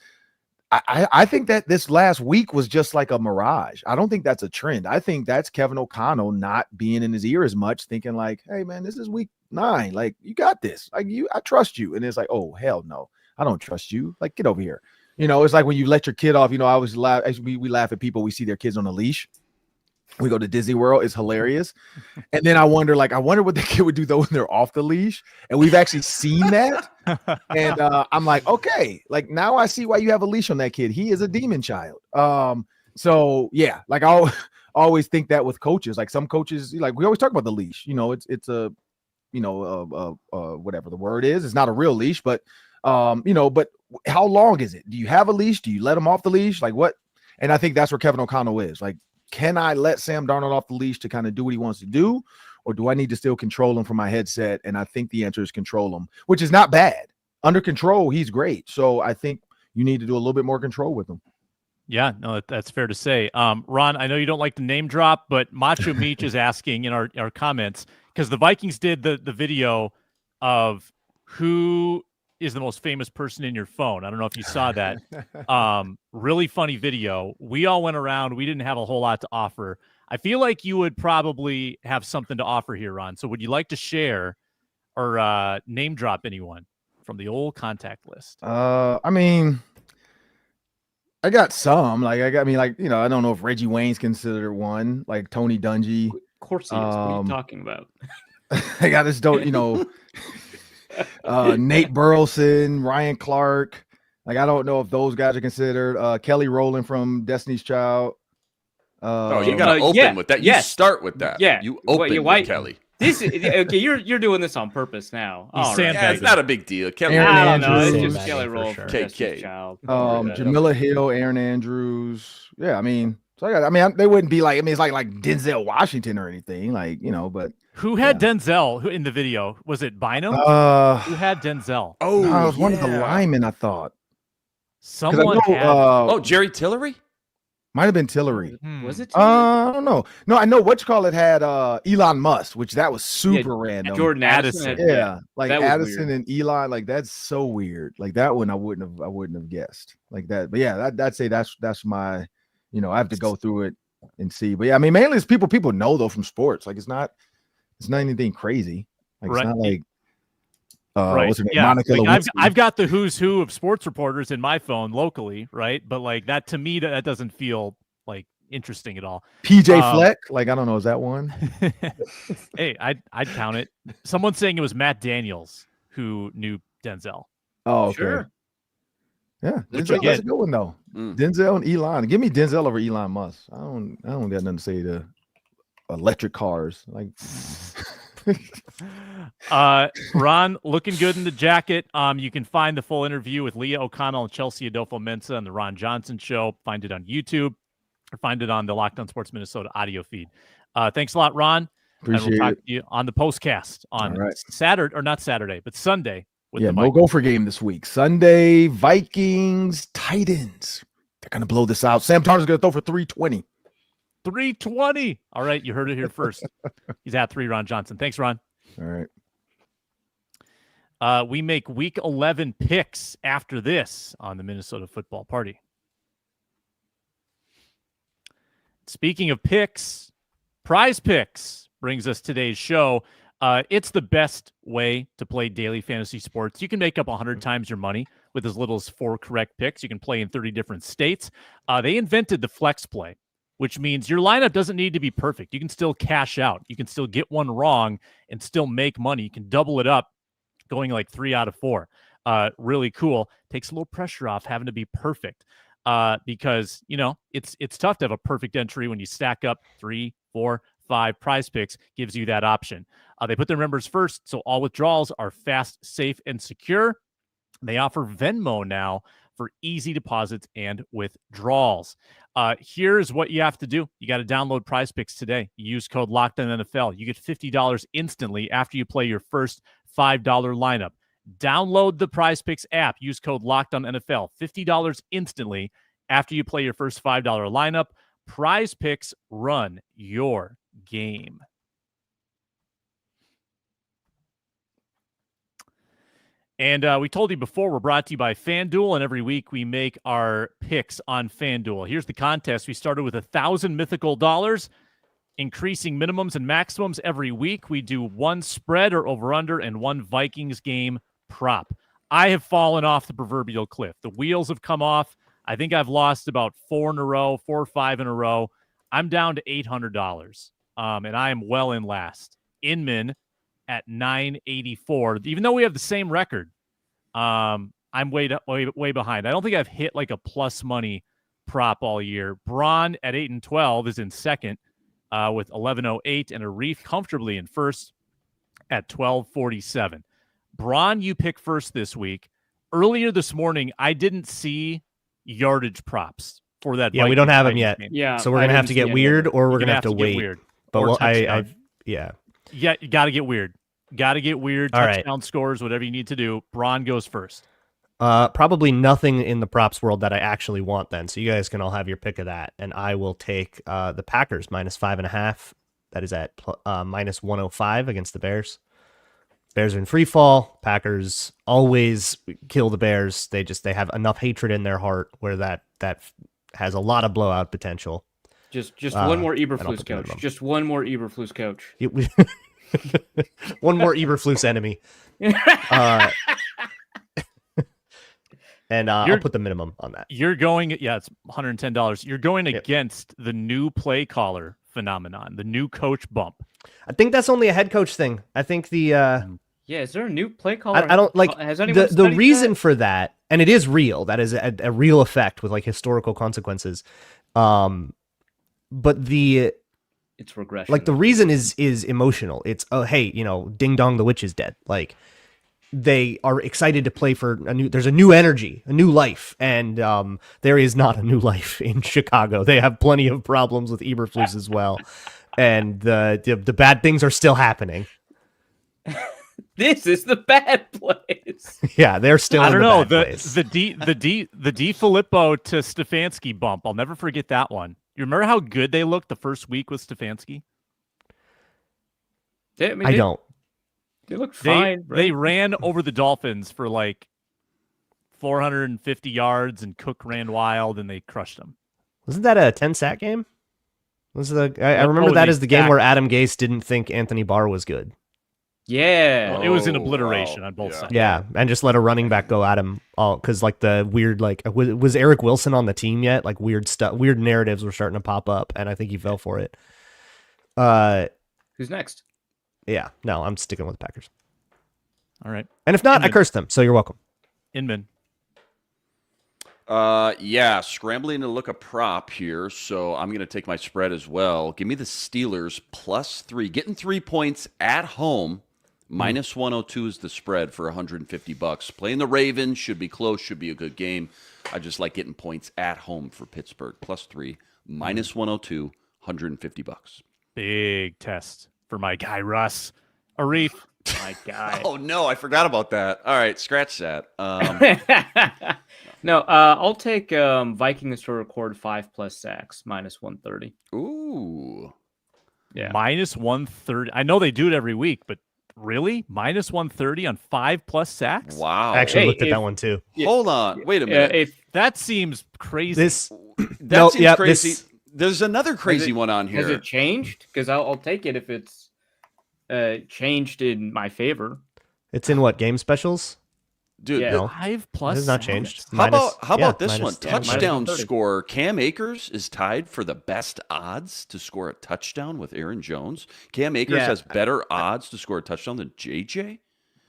I think that this last week was just like a mirage. I don't think that's a trend. I think that's Kevin O'Connell not being in his ear as much, thinking like, hey man, this is week 9. Like you got this. Like I trust you. And it's like, oh hell no, I don't trust you. Like get over here. It's like when you let your kid off, I always laugh. We laugh at people. We see their kids on a leash. We go to Disney World. It's hilarious. And then I wonder what the kid would do though when they're off the leash. And we've actually seen that. And I'm like, okay, like now I see why you have a leash on that kid. He is a demon child. So yeah, like I always think that with coaches, like some coaches, like we always talk about the leash. It's a, whatever the word is. It's not a real leash, but but how long is it? Do you have a leash? Do you let him off the leash? Like what? And I think that's where Kevin O'Connell is. Like, can I let Sam Darnold off the leash to kind of do what he wants to do? Or do I need to still control him from my headset? And I think the answer is control him, which is not bad. Under control, he's great. So I think you need to do a little bit more control with him. Yeah, no, that's fair to say. Ron, I know you don't like to name drop, but Macho Meach is asking in our comments, because the Vikings did the video of who is the most famous person in your phone. I don't know if you saw that. Really funny video. We all went around. We didn't have a whole lot to offer. I feel like you would probably have something to offer here, Ron. So would you like to share or name drop anyone from the old contact list? I mean, I got some. Like I don't know if Reggie Wayne's considered one. Like Tony Dungy. Of course he is. What are you talking about? I got this Nate Burleson, Ryan Clark. Like I don't know if those guys are considered. Kelly Rowland from Destiny's Child. You got to open with that. You start with that. Yeah, you open with Kelly. Okay, you're doing this on purpose now. He's All right. sandbagging. Yeah, it's not a big deal. Kelly, Aaron I don't know. It's Andrews. just Kelly Roll For for sure. Destiny's Child. Jamila Hill, Aaron Andrews. Yeah, I mean, they wouldn't be like. I mean, it's like Denzel Washington or anything, like But who had Denzel in the video? Was it Bynum? Who had Denzel? Oh, no, it was one of the linemen. I thought Someone had. Jerry Tillery. Might have been Tillery. Was it? I don't know. No, I know it had Elon Musk, which that was super random. Jordan Addison. Yeah, like Addison weird. and Eli, like that's so weird. Like that one, I wouldn't have guessed like that. But yeah, I'd say that's my, I have to go through it and see. But yeah, I mean, mainly it's people know though from sports. Like it's not anything crazy. Like it's not like. What's her name? Monica like I've got the who's who of sports reporters in my phone locally, right? But like that to me, that doesn't feel like interesting at all. PJ Fleck, like I don't know, is that one? Hey, I'd count it. Someone's saying it was Matt Daniels who knew Denzel. Oh, okay. Sure. Yeah, that's a good one though. Denzel and Elon. Give me Denzel over Elon Musk. I don't got nothing to say to electric cars. Like. Ron, looking good in the jacket. You can find the full interview with Leah O'Connell and Chelsea Adolfo-Mensah on the Ron Johnson Show. Find it on YouTube or find it on the Locked On Sports Minnesota audio feed. Thanks a lot, Ron. Appreciate and we'll talk it. to you on the postcast on Saturday, or not Saturday, but Sunday. With the no Gopher game this week. Sunday, Vikings, Titans. They're going to blow this out. Sam Darnold's going to throw for 320. 320. All right, you heard it here first. He's at 3, Ron Johnson. Thanks, Ron. All right. We make Week 11 picks after this on the Minnesota Football Party. Speaking of picks, Prize Picks brings us today's show. It's the best way to play daily fantasy sports. You can make up 100 times your money with as little as 4 correct picks. You can play in 30 different states. They invented the flex play, which means your lineup doesn't need to be perfect. You can still cash out. You can still get one wrong and still make money. You can double it up going like 3 out of 4. Really cool. Takes a little pressure off having to be perfect because, it's tough to have a perfect entry when you stack up 3, 4, 5 Prize Picks gives you that option. They put their members first, so all withdrawals are fast, safe, and secure. They offer Venmo now for easy deposits and withdrawals. Here's what you have to do. You got to download Prize Picks today. You use code LOCKEDONNFL. You get $50 instantly after you play your first $5 lineup. Download the Prize Picks app. Use code LOCKEDONNFL. $50 instantly after you play your first $5 lineup. Prize Picks, run your game. And we told you before, we're brought to you by FanDuel, and every week we make our picks on FanDuel. Here's the contest. We started with $1,000 mythical dollars, increasing minimums and maximums every week. We do 1 spread or over-under and 1 Vikings game prop. I have fallen off the proverbial cliff. The wheels have come off. I think I've lost about 4 or 5 in a row. I'm down to $800, and I am well in last. Inman at 984. Even though we have the same record, I'm way behind. I don't think I've hit like a plus money prop all year. Braun at 8-12 is in second with 1108, and Arif comfortably in first at 1247. Braun, you pick first this week. Earlier this morning, I didn't see yardage props for that. Yeah, we don't have them yet. Yeah, so we're gonna have to get weird, or we're gonna have to wait. Weird. But Yeah, you got to get weird. Got to get weird. All touchdown scores, whatever you need to do. Braun goes first. Probably nothing in the props world that I actually want then. So you guys can all have your pick of that. And I will take the Packers -5.5. That is at -105 against the Bears. Bears are in free fall. Packers always kill the Bears. They have enough hatred in their heart where that has a lot of blowout potential. Just one more Eberflus coach. Just one more Eberflus coach. One more Eberflus enemy. And I'll put the minimum on that. You're going, it's $110. You're going against the new play caller phenomenon, the new coach bump. I think that's only a head coach thing. I think is there a new play caller? I don't like has anyone the reason for that, and it is real. That is a real effect with like historical consequences. But It's regression. Like the reason is emotional. It's hey, ding dong, the witch is dead. Like they are excited to play for there's a new energy, a new life, and there is not a new life in Chicago. They have plenty of problems with Eberflus as well, and the bad things are still happening. This is the bad place. Yeah, they're still. I don't know the the D Filippo to Stefanski bump. I'll never forget that one. You remember how good they looked the first week with Stefanski? I don't. They look fine. They ran over the Dolphins for like 450 yards, and Cook ran wild, and they crushed them. Wasn't that a 10-sack game? I remember that as the game where Adam Gase didn't think Anthony Barr was good. Yeah. Well, it was an obliteration on both sides. Yeah, and just let a running back go at him all because like the weird was Eric Wilson on the team yet? Like weird narratives were starting to pop up, and I think he fell for it. Who's next? Yeah, no, I'm sticking with the Packers. All right, and if not, I cursed them, so you're welcome. Inman. Yeah, scrambling to look a prop here, so I'm going to take my spread as well. Give me the Steelers +3, getting 3 points at home. -102 is the spread for $150. Playing the Ravens should be close, should be a good game. I just like getting points at home for Pittsburgh +3, -102, $150. Big test for my guy Russ. Arif, my guy. Oh no, I forgot about that. All right, scratch that. No, I'll take Vikings to record 5+ sacks -130. Ooh, yeah, -130. I know they do it every week, but really, -130 on 5+ sacks? Wow. I actually looked at that one too. Hold on, wait a minute. That seems crazy. That seems crazy. There's another crazy one on here. Has it changed? Because I'll take it if it's changed in my favor. It's in what, game specials? Dude, yeah. No. 5+ It has not changed. How about this one? yeah, Touchdown -130. scorer. Cam Akers is tied for the best odds to score a touchdown with Aaron Jones. Cam Akers has better odds to score a touchdown than JJ.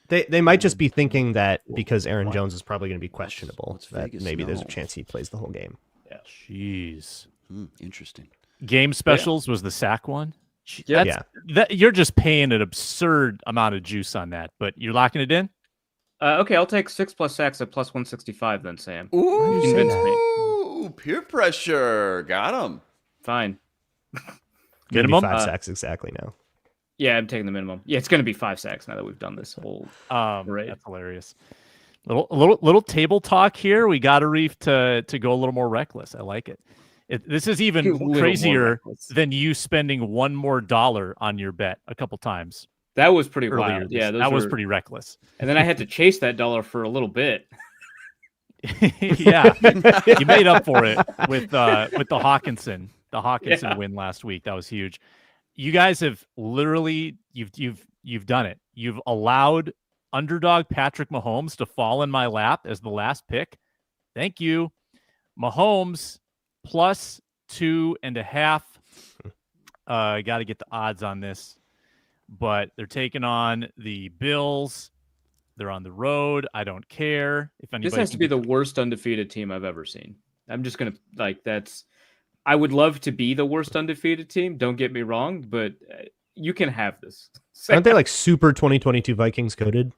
They might just be thinking that because Aaron Jones is probably going to be questionable, that maybe there's a know? chance he plays the whole game. Yeah. Jeez. Interesting. Game specials was the sack one? Yeah. You're just paying an absurd amount of juice on that, but you're locking it in? Okay, I'll take 6+ sacks at +165 then, Sam. Ooh, Convince me. Peer pressure. Got him. Fine. Minimum? 5 sacks exactly now. Yeah, I'm taking the minimum. Yeah, it's going to be 5 sacks now that we've done this whole parade. That's hilarious. Little table talk here. We got Arif to go a little more reckless. I like it. This is even crazier than you spending $1 more on your bet a couple times. That was pretty earlier. wild. Yeah, that was pretty reckless. And then I had to chase that dollar for a little bit. Yeah, you made up for it with the Hawkinson win last week. That was huge. You guys have literally you've done it. You've allowed underdog Patrick Mahomes to fall in my lap as the last pick. Thank you, Mahomes +2.5. I got to get the odds on this. But they're taking on the Bills. They're on the road. I don't care if anybody. This has to be the worst undefeated team I've ever seen. I'm just gonna I would love to be the worst undefeated team. Don't get me wrong, but you can have this. Aren't they like super 2022 Vikings coded?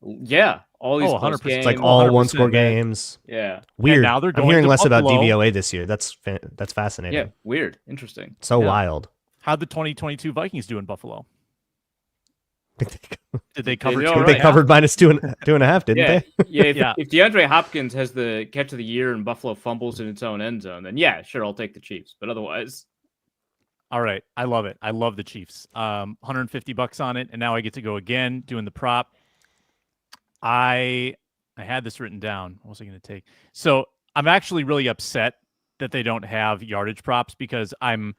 Yeah, all these 100%. games. It's like all 1-score games. Yeah, weird. And now they're going I'm hearing to less Buffalo. about DVOA this year. That's fascinating. Yeah, weird, interesting. So wild. How'd the 2022 Vikings do in Buffalo? Did they cover? They covered -2.5, didn't they? Yeah. If DeAndre Hopkins has the catch of the year and Buffalo fumbles in its own end zone, then yeah, sure, I'll take the Chiefs. But otherwise, all right, I love it. I love the Chiefs. $150 on it, and now I get to go again doing the prop. I had this written down. What was I going to take? So I'm actually really upset that they don't have yardage props because I'm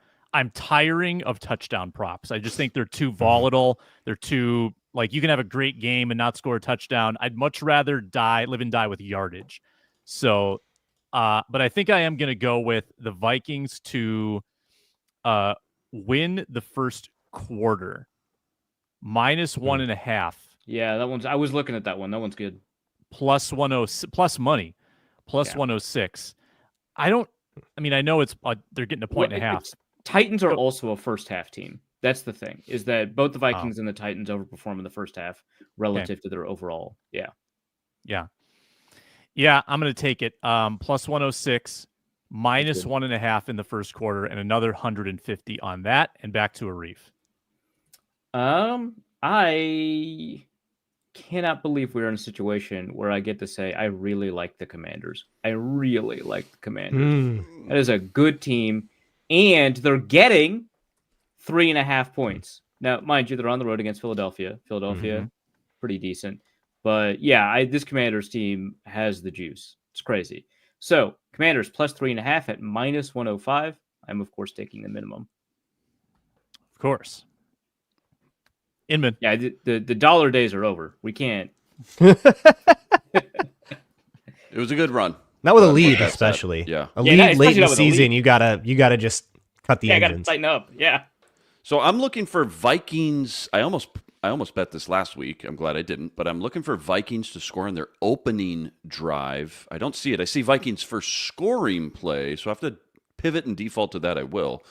tiring of touchdown props. I just think they're too volatile. They're too you can have a great game and not score a touchdown. I'd much rather live and die with yardage. So, but I think I am going to go with the Vikings to win the first quarter -1.5. Yeah, that one's. I was looking at that one. That one's good. +106 plus money, +106. I know it's they're getting a point and a half. Titans are also a first half team. That's the thing, is that both the Vikings and the Titans overperform in the first half relative to their overall. Yeah. I'm going to take it. Plus 106, minus 1.5 in the first quarter, and another 150 on that. And back to Arif. I cannot believe we're in a situation where I get to say I really like the Commanders. That is a good team, and they're getting 3.5 points. Now, mind you, they're on the road against Philadelphia. Pretty decent. But yeah, this Commanders team has the juice. It's crazy. So Commanders plus 3.5 at minus 105. I'm, of course, taking the minimum. Of course. Inman. Yeah, the dollar days are over. We can't. It was a good run. Not with a lead, especially. Yeah. A lead late in the season, you gotta just cut the engines. Gotta tighten up. Yeah. So I'm looking for Vikings. I almost bet this last week. I'm glad I didn't, but I'm looking for Vikings to score in their opening drive. I don't see it. I see Vikings first scoring play, so I have to pivot and default to that. I will.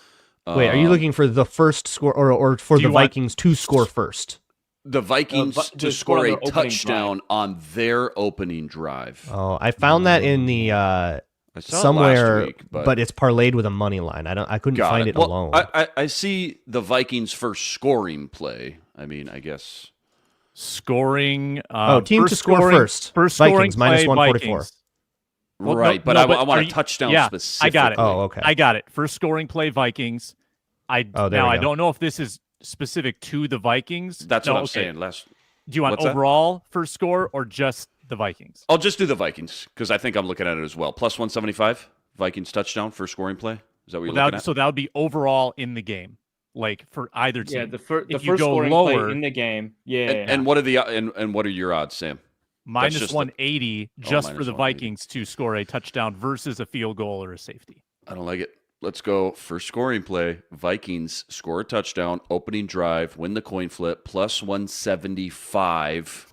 Wait, are you looking for the first score or for the Vikings to score first? The Vikings to score a touchdown on their opening drive. Oh, I found that in the somewhere, but it's parlayed with a money line. I couldn't find it alone. I see the Vikings first scoring play. I mean, I guess scoring. Team to score first. First Vikings scoring minus play, 144. Vikings. Right, but I want a touchdown specific. I got it. Oh, okay. I got it. First scoring play, Vikings. I don't know if this is specific to the Vikings. That's what I'm saying. Do you want overall first score or just the Vikings? I'll just do the Vikings because I think I'm looking at it as well. Plus 175, Vikings touchdown, first scoring play. Is that what you're looking at? So that would be overall in the game, like for either team. Yeah, the first go scoring lower, play in the game. Yeah. And what are your odds, Sam? Minus 180 just for the Vikings to score a touchdown versus a field goal or a safety. I don't like it. Let's go first scoring play. Vikings score a touchdown, opening drive, win the coin flip, plus 175.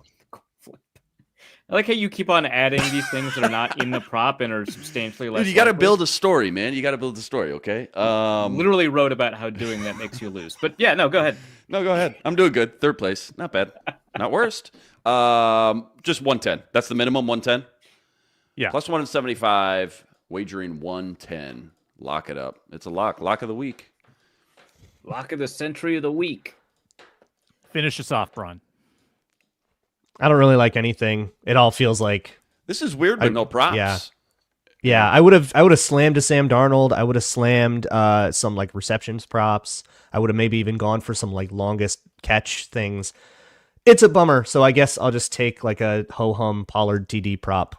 I like how you keep on adding these things that are not in the prop and are substantially less. Dude, you got to build a story, man. You got to build a story, okay? Literally wrote about how doing that makes you lose. But yeah, no, go ahead. No, go ahead. I'm doing good. Third place. Not bad. Not worst. Just 110. That's the minimum, 110? Yeah. Plus 175, wagering 110. Lock it up. It's a lock. Lock of the week. Lock of the century of the week. Finish us off, Braun. I don't really like anything. It all feels like this is weird, but no props. Yeah. I would have slammed to Sam Darnold. I would have slammed some like receptions props. I would have maybe even gone for some like longest catch things. It's a bummer. So I guess I'll just take like a ho hum Pollard TD prop.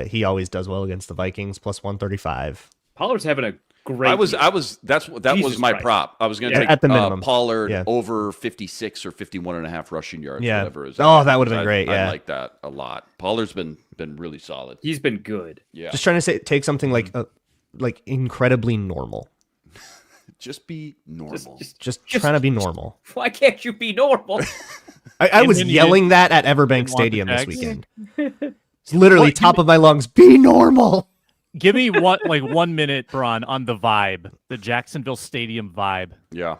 He always does well against the Vikings. Plus 135. Pollard's having a great. That was my prop. I was going to take at the minimum. Pollard over 56 or 51.5 rushing yards. Yeah. Whatever is. That would have been great. Yeah, I like that a lot. Pollard's been really solid. He's been good. Yeah. Just trying to take something like incredibly normal. Just be normal. Just trying to be normal. Why can't you be normal? I was yelling that at Everbank Stadium this weekend. It's literally top of my lungs. Be normal. Give me 1 minute, Braun, on the vibe, the Jacksonville Stadium vibe. Yeah.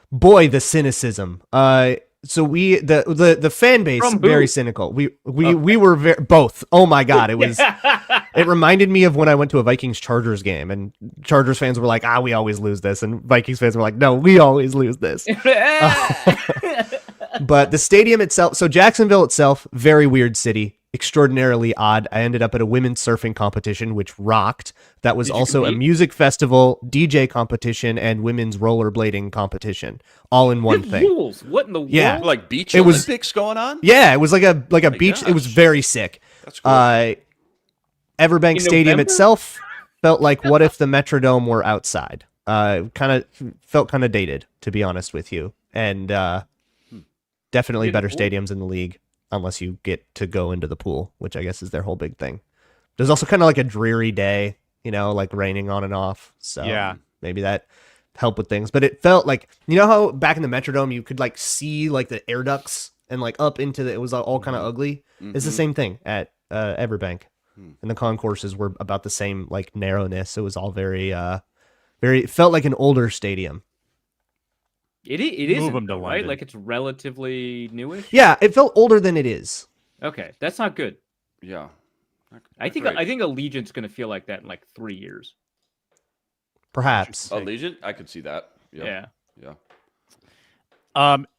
Boy, the cynicism. So the fan base very cynical. We were both. Oh my God, it was. It reminded me of when I went to a Vikings Chargers game, and Chargers fans were like, we always lose this, and Vikings fans were like, no, we always lose this. But the stadium itself, so Jacksonville itself, very weird city. Extraordinarily odd. I ended up at a women's surfing competition, which rocked. That was also a music festival, DJ competition, and women's rollerblading competition, all in one thing. Rules. What in the world? Yeah, like beach Olympics going on. Yeah, it was like a beach. Gosh. It was very sick. That's cool. Everbank Stadium itself felt like what if the Metrodome were outside. Felt kind of dated, to be honest with you, and definitely better stadiums in the league. Unless you get to go into the pool, which I guess is their whole big thing. There's also kind of like a dreary day, like raining on and off. So maybe that helped with things. But it felt like, how back in the Metrodome, you could like see like the air ducts and like up into it was all kind of ugly. Mm-hmm. It's the same thing at Everbank. And the concourses were about the same like narrowness. It was all very It felt like an older stadium. It is Move 'em to right. London. Like it's relatively newish. Yeah, it felt older than it is. Okay, that's not good. Yeah. I think Allegiant's going to feel like that in like 3 years. Perhaps. Allegiant, I could see that. Yeah.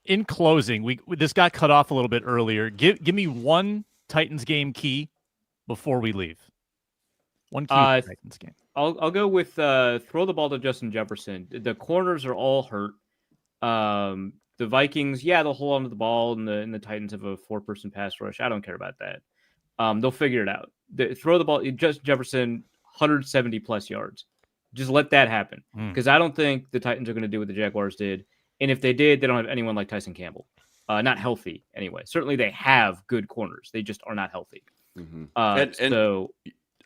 In closing, this got cut off a little bit earlier. Give me one Titans game key before we leave. One key for Titans game. I'll go with throw the ball to Justin Jefferson. The corners are all hurt. The Vikings, they'll hold on to the ball, and the Titans have a 4-person pass rush. I don't care about that. They'll figure it out. Throw the ball, Justin Jefferson, 170 plus yards. Just let that happen, because I don't think the Titans are going to do what the Jaguars did. And if they did, they don't have anyone like Tyson Campbell. Not healthy anyway. Certainly they have good corners. They just are not healthy. So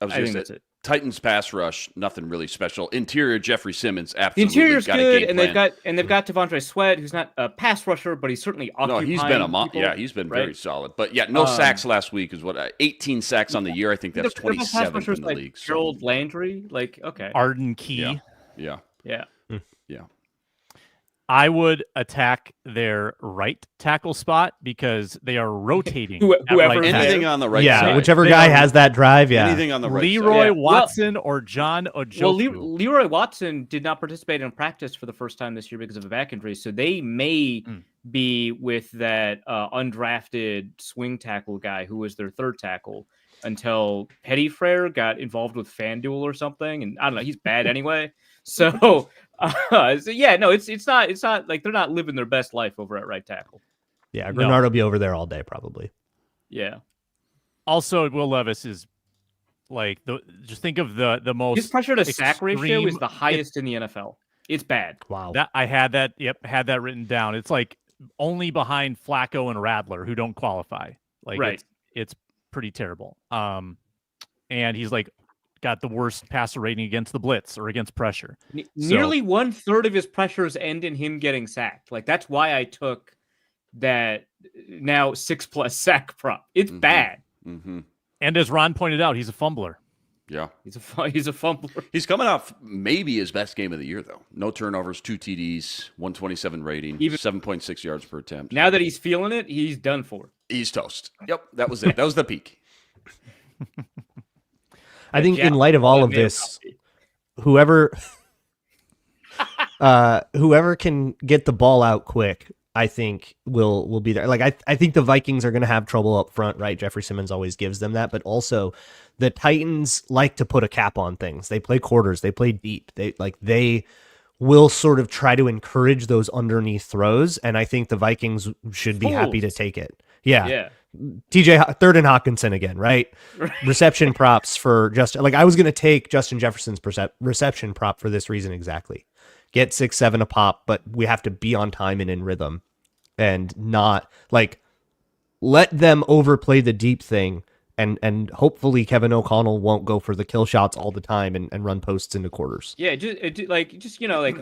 I think that's it. Titans pass rush, nothing really special. Interior, Jeffrey Simmons, The absolutely. interior's got good, a and game plan. they've got Devondre Sweat, who's not a pass rusher, but he's certainly occupying. No, he's been people, he's been right? very solid. But no sacks last week is what 18 sacks on the year. I think that's 27th in the league. Gerald Landry, okay. Arden Key. Yeah. I would attack their right tackle spot because they are rotating. Whoever Anything on the right Yeah, side. whichever guy has that drive, Anything on the right Leroy side. Watson or John Ojoku. Well, Leroy Watson did not participate in practice for the first time this year because of a back injury, so they may be with that undrafted swing tackle guy who was their third tackle until Pettyfrere got involved with FanDuel or something, and I don't know, he's bad anyway. So it's not like they're not living their best life over at right tackle. Yeah, Grenard will be over there all day probably. Yeah. Also, Will Levis is like just think of the most his pressure to sack ratio is the extreme- highest in the NFL. It's bad. Wow. That I had that. Yep, had that written down. It's like only behind Flacco and Radler who don't qualify. Like Right. It's pretty terrible. And he's like got the worst passer rating against the blitz or against pressure. Nearly 1/3 of his pressures end in him getting sacked. Like that's why I took that now 6+ sack prop. It's bad. Mm-hmm. And as Ron pointed out, he's a fumbler. Yeah. He's a fumbler. He's coming off maybe his best game of the year, though. No turnovers, 2 TDs, 127 rating, 7.6 yards per attempt. Now that he's feeling it, he's done for. He's toast. Yep, that was it. That was the peak. I think in light of all of this, whoever can get the ball out quick, I think will be there. Like I think the Vikings are going to have trouble up front, right? Jeffrey Simmons always gives them that, but also the Titans like to put a cap on things. They play quarters, they play deep. They will sort of try to encourage those underneath throws, and I think the Vikings should be happy to take it. Yeah. TJ third and Hawkinson again, right? Reception props for Justin. Like I was going to take Justin Jefferson's reception prop for this reason exactly. Get 6-7 a pop, but we have to be on time and in rhythm, and not like let them overplay the deep thing. And hopefully Kevin O'Connell won't go for the kill shots all the time and run posts into quarters. Yeah,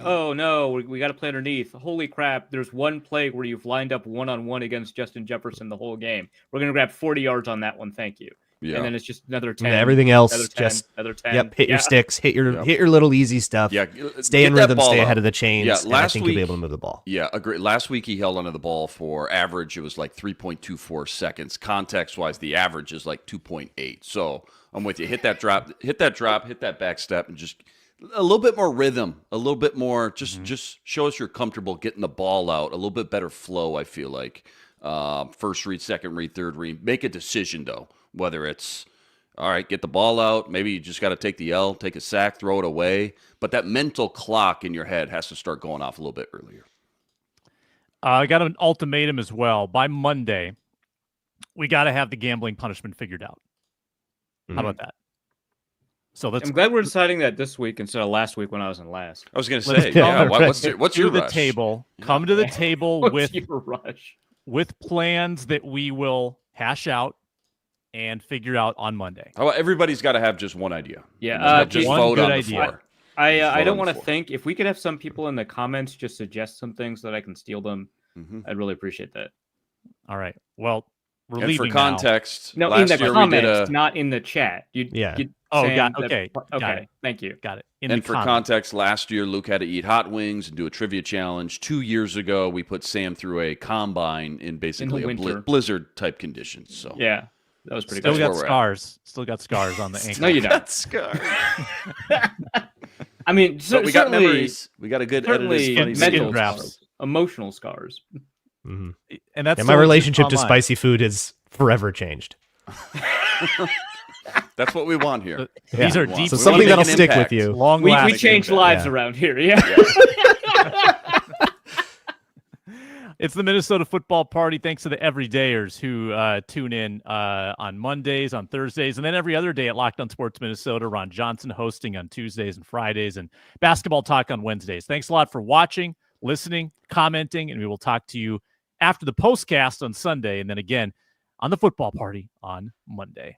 oh no, we got to play underneath. Holy crap! There's one play where you've lined up 1-on-1 against Justin Jefferson the whole game. We're gonna grab 40 yards on that one, thank you. Yeah. And then it's just another 10. And everything else another 10. Yep, hit your sticks, hit your little easy stuff. Yeah, stay in rhythm, stay ahead of the chains. Yeah, and I think you'll be able to move the ball. Yeah, agree. Last week he held onto the ball for average. It was like 3.24 seconds. Context wise, the average is like 2.8. So I'm with you. Hit that drop, hit that back step, and just a little bit more rhythm, a little bit more. Just show us you're comfortable getting the ball out. A little bit better flow. I feel like first read, second read, third read. Make a decision though, whether it's all right, get the ball out. Maybe you just got to take the L, take a sack, throw it away. But that mental clock in your head has to start going off a little bit earlier. I got an ultimatum as well. By Monday, we got to have the gambling punishment figured out. How about that? So I'm glad we're deciding that this week instead of last week when I was in last. I was going to say, what's your rush? Table? Come to the table What's your rush? With plans that we will hash out and figure out on Monday. How about everybody's got to have just one idea? Yeah, just vote on the floor. I don't want to think. If we could have some people in the comments just suggest some things so that I can steal them, I'd really appreciate that. All right. Well, we're and leaving for context, now. No, in the comments, not in the chat. Okay. Okay, thank you. Got it. in And the for comments. context, last year Luke had to eat hot wings and do a trivia challenge. 2 years ago, we put Sam through a combine in basically a blizzard type conditions. So yeah, that was pretty Still good. got scars. Still got scars on the ankle. No, you don't. scars. I mean, But we got memories. We got a good certainly edited, funny skin mental grafts. scars, emotional scars. Mhm. And that's Yeah, still my relationship to online. spicy food has forever changed. That's what we want here. These are We deep. So We something wanna that'll make an stick impact. with you. Long We lasting. change impact. lives Yeah. around here. Yeah. It's the Minnesota Football Party. Thanks to the everydayers who tune in on Mondays, on Thursdays, and then every other day at Locked On Sports Minnesota. Ron Johnson hosting on Tuesdays and Fridays, and Basketball Talk on Wednesdays. Thanks a lot for watching, listening, commenting, and we will talk to you after the postcast on Sunday, and then again on the Football Party on Monday.